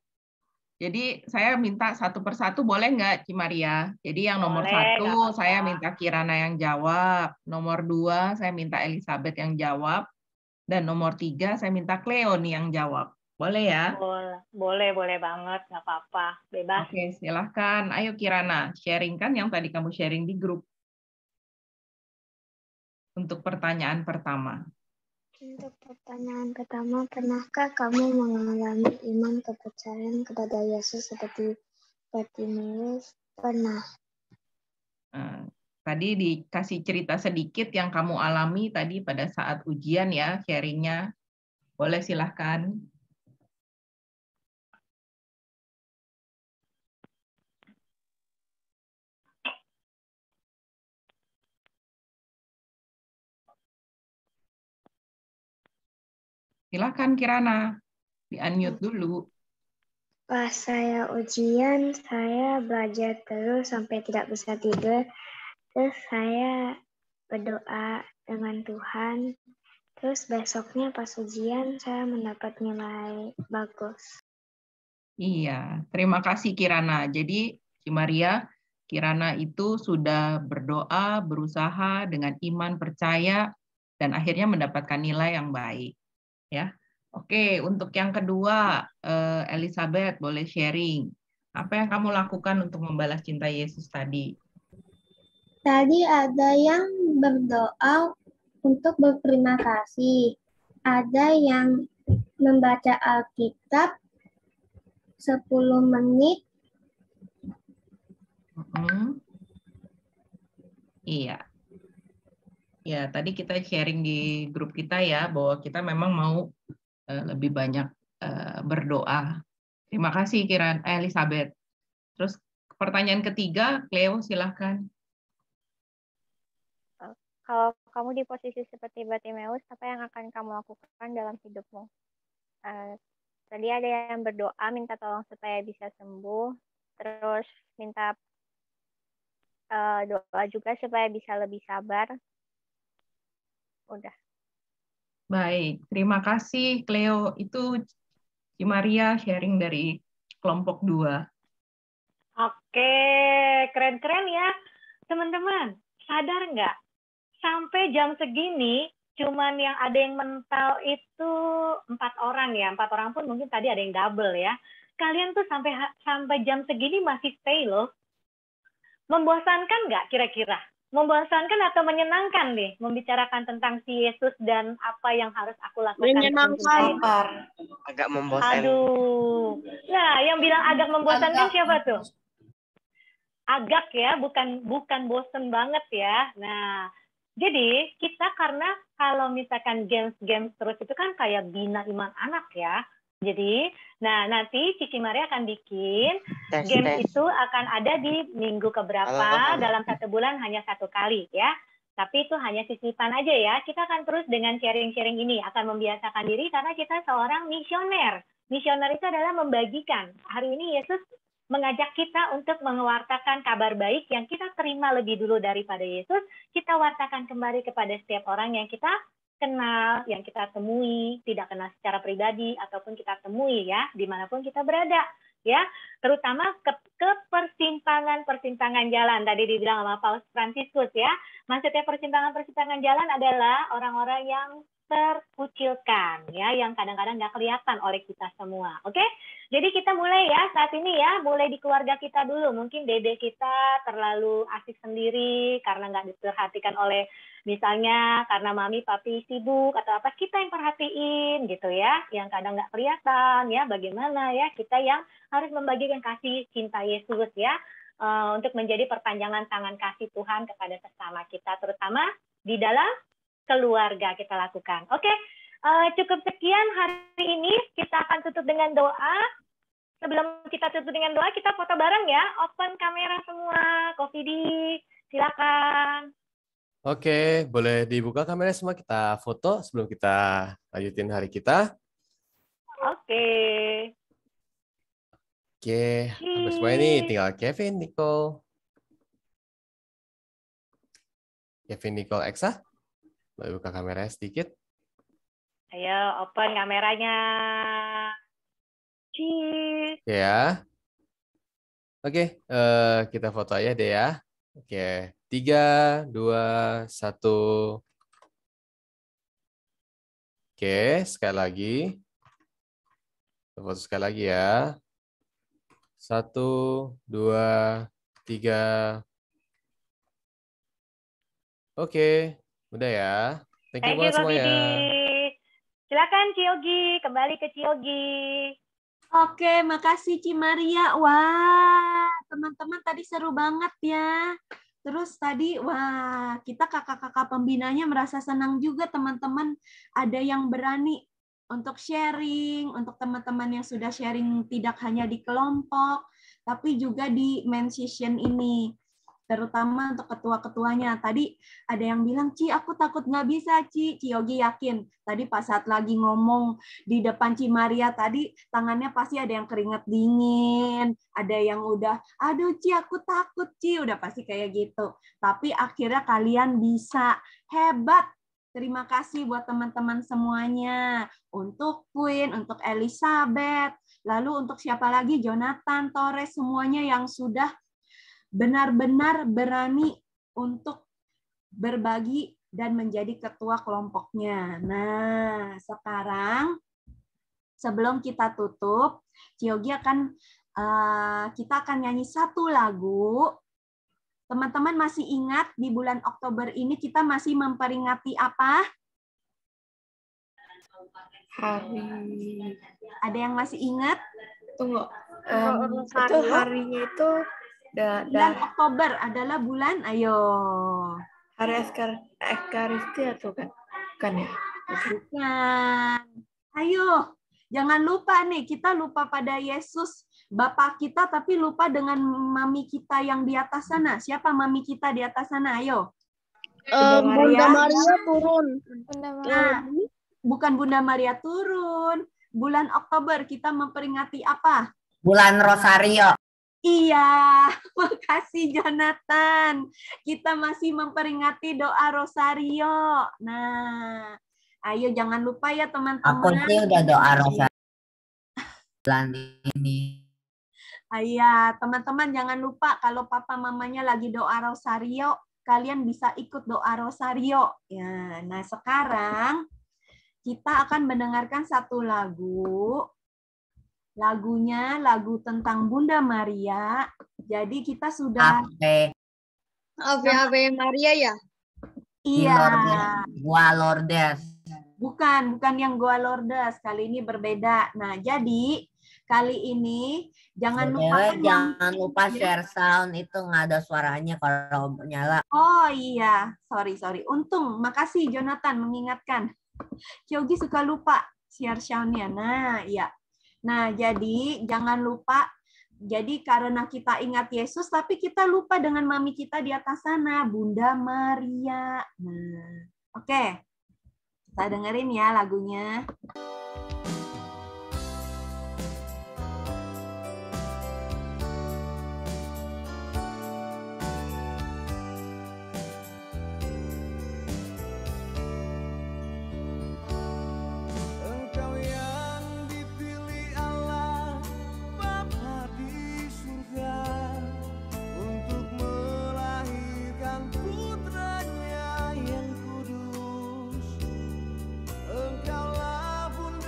Speaker 18: Jadi saya minta satu persatu, boleh nggak, Ci Maria? Jadi yang nomor
Speaker 7: Boleh,
Speaker 18: 1 saya minta Kirana yang jawab. Nomor 2 saya minta Elizabeth yang jawab. Dan nomor 3 saya minta Cleo nih yang jawab. Boleh ya?
Speaker 7: Boleh banget, nggak apa-apa, bebas.
Speaker 18: Oke, silahkan. Ayo Kirana, sharing kan yang tadi kamu sharing di grup. Untuk pertanyaan pertama.
Speaker 17: Untuk pertanyaan pertama, pernahkah kamu mengalami iman kepercayaan kepada Yesus seperti Bartimeus? Pernah.
Speaker 18: Tadi dikasih cerita sedikit yang kamu alami tadi pada saat ujian ya, sharingnya. Boleh silahkan. Silahkan Kirana, di-unmute dulu.
Speaker 17: Pas saya ujian, saya belajar terus sampai tidak bisa tidur. Terus saya berdoa dengan Tuhan. Terus besoknya pas ujian, saya mendapat nilai bagus.
Speaker 18: Iya, terima kasih Kirana. Jadi, Ci Maria, Kirana itu sudah berdoa, berusaha dengan iman, percaya, dan akhirnya mendapatkan nilai yang baik. Ya, oke. Untuk yang kedua, Elizabeth boleh sharing. Apa yang kamu lakukan untuk membalas cinta Yesus tadi?
Speaker 17: Tadi ada yang berdoa untuk berterima kasih. Ada yang membaca Alkitab 10 menit.
Speaker 18: Iya. Ya, tadi kita sharing di grup kita ya, bahwa kita memang mau lebih banyak berdoa. Terima kasih Elizabeth. Terus pertanyaan ketiga, Cleo silahkan.
Speaker 20: Kalau kamu di posisi seperti Bartimeus, apa yang akan kamu lakukan dalam hidupmu? Tadi ada yang berdoa minta tolong supaya bisa sembuh, terus minta doa juga supaya bisa lebih sabar. Udah.
Speaker 18: Baik, terima kasih Cleo. Itu Cimaria sharing dari kelompok 2.
Speaker 7: Oke, keren-keren ya. Teman-teman, sadar nggak? Sampai jam segini, cuman yang ada yang mental itu 4 orang ya. 4 orang pun mungkin tadi ada yang double ya. Kalian tuh sampai jam segini masih stay loh. Membosankan nggak kira-kira? Membosankan atau menyenangkan nih membicarakan tentang si Yesus dan apa yang harus aku lakukan?
Speaker 9: Menyenangkan.
Speaker 14: Agak membosankan.
Speaker 7: Aduh. Nah, yang bilang agak membosankan siapa tuh? Agak ya, bukan bosen banget ya. Nah, jadi kita karena kalau misalkan games terus itu kan kayak bina iman anak ya. Jadi, nah nanti Cici Maria akan bikin games itu akan ada di minggu keberapa, dalam 1 bulan hanya 1 kali ya. Tapi itu hanya sisipan aja ya. Kita akan terus dengan sharing-sharing ini akan membiasakan diri karena kita seorang misioner. Misioner itu adalah membagikan. Hari ini Yesus mengajak kita untuk mengewartakan kabar baik yang kita terima lebih dulu daripada Yesus, kita wartakan kembali kepada setiap orang yang kita kenal, yang kita temui, tidak kenal secara pribadi, ataupun kita temui ya, dimanapun kita berada. Ya, terutama ke persimpangan jalan. Tadi dibilang sama Paus Fransiskus ya, maksudnya persimpangan jalan adalah orang-orang yang terkucilkan ya, yang kadang-kadang nggak kelihatan oleh kita semua. Oke, jadi kita mulai ya saat ini ya, mulai di keluarga kita dulu. Mungkin dede kita terlalu asik sendiri karena nggak diperhatikan oleh misalnya karena mami papi sibuk atau apa, kita yang perhatiin gitu ya, yang kadang nggak kelihatan ya, bagaimana ya kita yang harus membagikan kasih cinta Yesus ya, untuk menjadi perpanjangan tangan kasih Tuhan kepada sesama kita, terutama di dalam keluarga kita lakukan. Oke, cukup sekian hari ini. Kita akan tutup dengan doa. Sebelum kita tutup dengan doa, kita foto bareng ya. Open kamera semua. Kofidi, silakan.
Speaker 12: Oke, boleh dibuka kamera semua, kita foto sebelum kita lanjutin hari kita.
Speaker 7: Oke.
Speaker 12: Oke, hampir semua ini tinggal Kevin, Nicole. Kevin, Nicole, Eksa. Boleh buka kameranya sedikit.
Speaker 7: Ayo, open kameranya. Cheers.
Speaker 12: Ya. Oke, kita foto aja deh ya. Oke, 3, 2, 1. Oke, sekali lagi. Foto sekali lagi ya. 1, 2, 3. Oke, udah ya. Thank you buat semuanya.
Speaker 7: Silakan Ciogi, kembali ke Ciogi.
Speaker 2: Oke, makasih Cimaria. Wah, teman-teman tadi seru banget ya. Terus tadi, wah, kita kakak-kakak pembinanya merasa senang juga teman-teman. Ada yang berani untuk sharing, untuk teman-teman yang sudah sharing tidak hanya di kelompok, tapi juga di main session ini. Terutama untuk ketua-ketuanya. Tadi ada yang bilang, Ci, aku takut nggak bisa, Ci. Yogi yakin. Tadi pas saat lagi ngomong di depan Cimaria tadi, tangannya pasti ada yang keringat dingin, ada yang udah, aduh Ci, aku takut, Ci. Udah pasti kayak gitu. Tapi akhirnya kalian bisa. Hebat. Terima kasih buat teman-teman semuanya. Untuk Queen, untuk Elizabeth, lalu untuk siapa lagi? Jonathan, Torres, semuanya yang sudah benar-benar berani untuk berbagi dan menjadi ketua kelompoknya. Nah, sekarang sebelum kita tutup, Ciogi akan kita akan nyanyi satu lagu. Teman-teman masih ingat di bulan Oktober ini kita masih memperingati apa?
Speaker 5: Hari.
Speaker 2: Ada yang masih ingat?
Speaker 5: Tunggu. Itu harinya itu
Speaker 2: bulan Oktober adalah bulan, ayo.
Speaker 5: Hari Ekaristia tuh kan? Bukan ya?
Speaker 2: Bukan. Ayo, jangan lupa nih, kita lupa pada Yesus, Bapa kita, tapi lupa dengan mami kita yang di atas sana. Siapa mami kita di atas sana? Ayo.
Speaker 9: Bunda Maria turun.
Speaker 2: Nah, bukan Bunda Maria turun. Bulan Oktober kita memperingati apa?
Speaker 1: Bulan Rosario.
Speaker 2: Iya, makasih Jonathan. Kita masih memperingati doa Rosario. Nah, ayo jangan lupa ya teman-teman.
Speaker 1: Aku sih udah doa Rosario bulan ini.
Speaker 2: Iya, teman-teman jangan lupa kalau papa mamanya lagi doa Rosario, kalian bisa ikut doa Rosario. Ya, nah sekarang kita akan mendengarkan satu lagu. Lagunya lagu tentang Bunda Maria. Jadi kita sudah
Speaker 9: Ave Maria ya?
Speaker 2: Iya.
Speaker 1: Gua Lourdes.
Speaker 2: Bukan yang Gua Lourdes. Kali ini berbeda. Nah, jadi kali ini jangan lupa
Speaker 1: share sound, itu nggak ada suaranya kalau nyala.
Speaker 2: Oh iya, sorry. Untung, makasih Jonathan mengingatkan. Kyogi suka lupa share sound-nya. Nah, iya. Nah, jadi jangan lupa. Jadi karena kita ingat Yesus, tapi kita lupa dengan mami kita di atas sana, Bunda Maria. Nah, oke. Kita dengerin ya lagunya.
Speaker 21: Engkaulah Bunda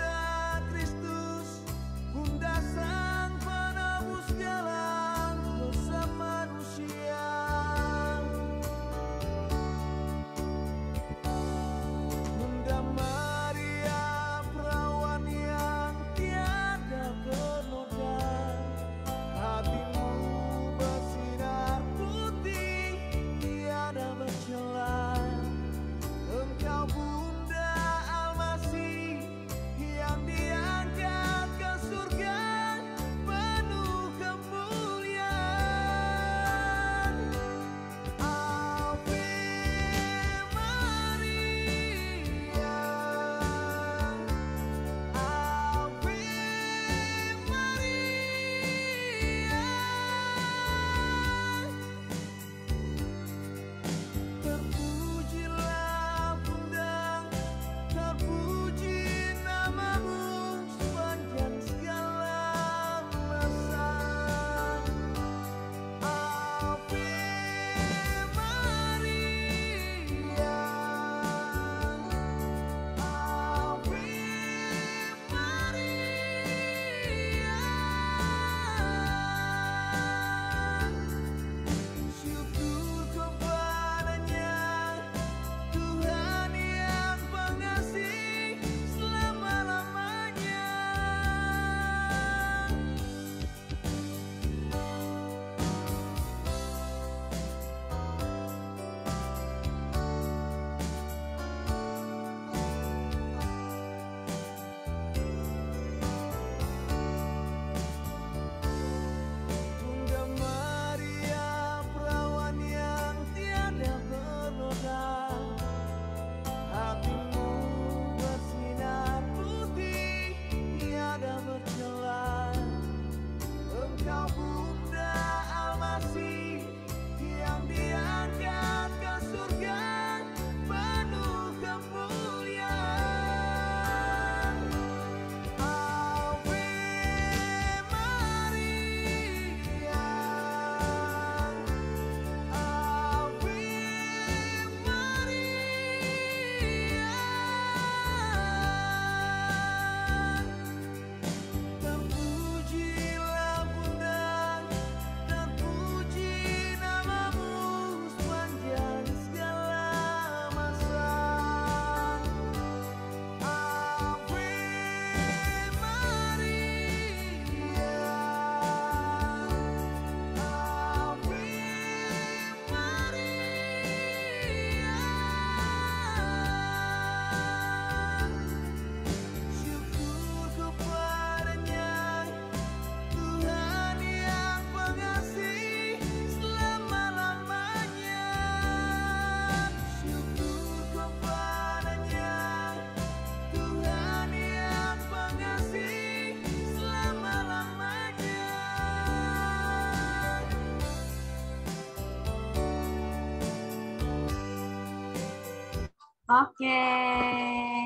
Speaker 2: Oke.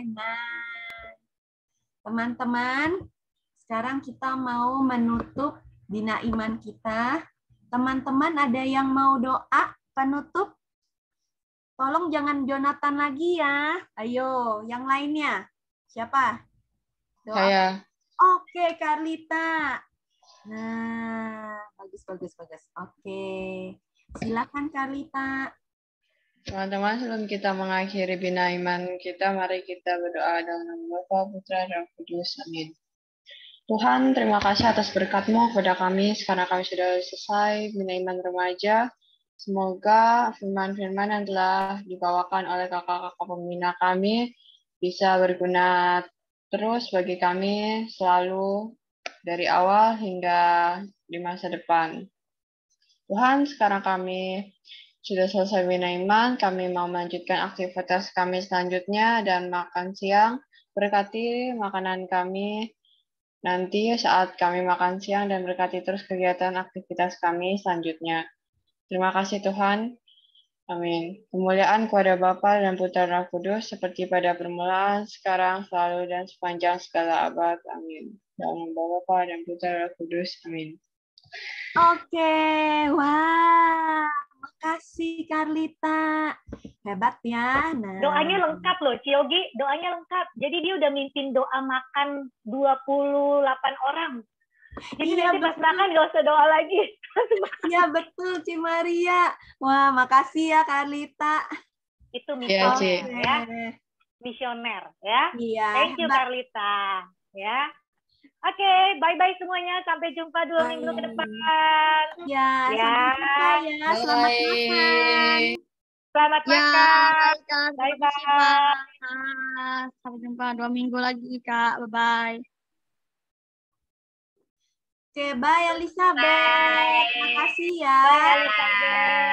Speaker 2: Nah, teman-teman, sekarang kita mau menutup Bina Iman kita. Teman-teman ada yang mau doa penutup? Tolong jangan Jonathan lagi ya. Ayo, yang lainnya. Siapa? Doa.
Speaker 13: Saya.
Speaker 2: Oke, Carlita. Nah, bagus. Oke. Silakan Carlita.
Speaker 13: Teman-teman, sebelum kita mengakhiri Bina Iman kita, mari kita berdoa dalam nama Bapa, Putra, dan Roh Kudus. Amin. Tuhan, terima kasih atas berkat-Mu kepada kami, sekarang kami sudah selesai Bina Iman Remaja. Semoga firman-firman yang telah dibawakan oleh kakak-kakak pembina kami bisa berguna terus bagi kami selalu dari awal hingga di masa depan. Tuhan, sekarang kami sudah selesai Bina Iman, kami mau melanjutkan aktivitas kami selanjutnya dan makan siang. Berkati makanan kami nanti saat kami makan siang dan berkati terus kegiatan aktivitas kami selanjutnya. Terima kasih Tuhan. Amin. Kemuliaan kepada Bapa dan Putra dan Roh Kudus seperti pada permulaan, sekarang, selalu, dan sepanjang segala abad. Amin. Dalam nama Bapa dan Putra dan Roh Kudus. Amin.
Speaker 2: Oke, wah, makasih Carlita. Hebat ya. Nah.
Speaker 7: Doanya lengkap loh, Ciogi, doanya lengkap. Jadi dia udah mimpin doa makan 28 orang. Jadi
Speaker 2: Iya,
Speaker 7: nanti pas makan gak usah doa lagi.
Speaker 2: Iya betul, Ci Maria. Wah, makasih ya Carlita.
Speaker 7: Itu
Speaker 13: Iya,
Speaker 7: misioner
Speaker 13: Ci.
Speaker 7: ya. Misioner ya.
Speaker 2: Iya.
Speaker 7: Thank you Carlita ya. Oke, bye-bye semuanya. Sampai jumpa 2 minggu ke depan.
Speaker 2: Ya, sampai jumpa ya. Selamat makan.
Speaker 7: Selamat
Speaker 3: Ya,
Speaker 7: makan.
Speaker 3: Kak.
Speaker 7: Bye-bye.
Speaker 3: Sampai jumpa 2 minggu lagi, Kak. Bye-bye.
Speaker 2: Oke, bye Elizabeth. Makasih ya.
Speaker 7: Bye Elizabeth.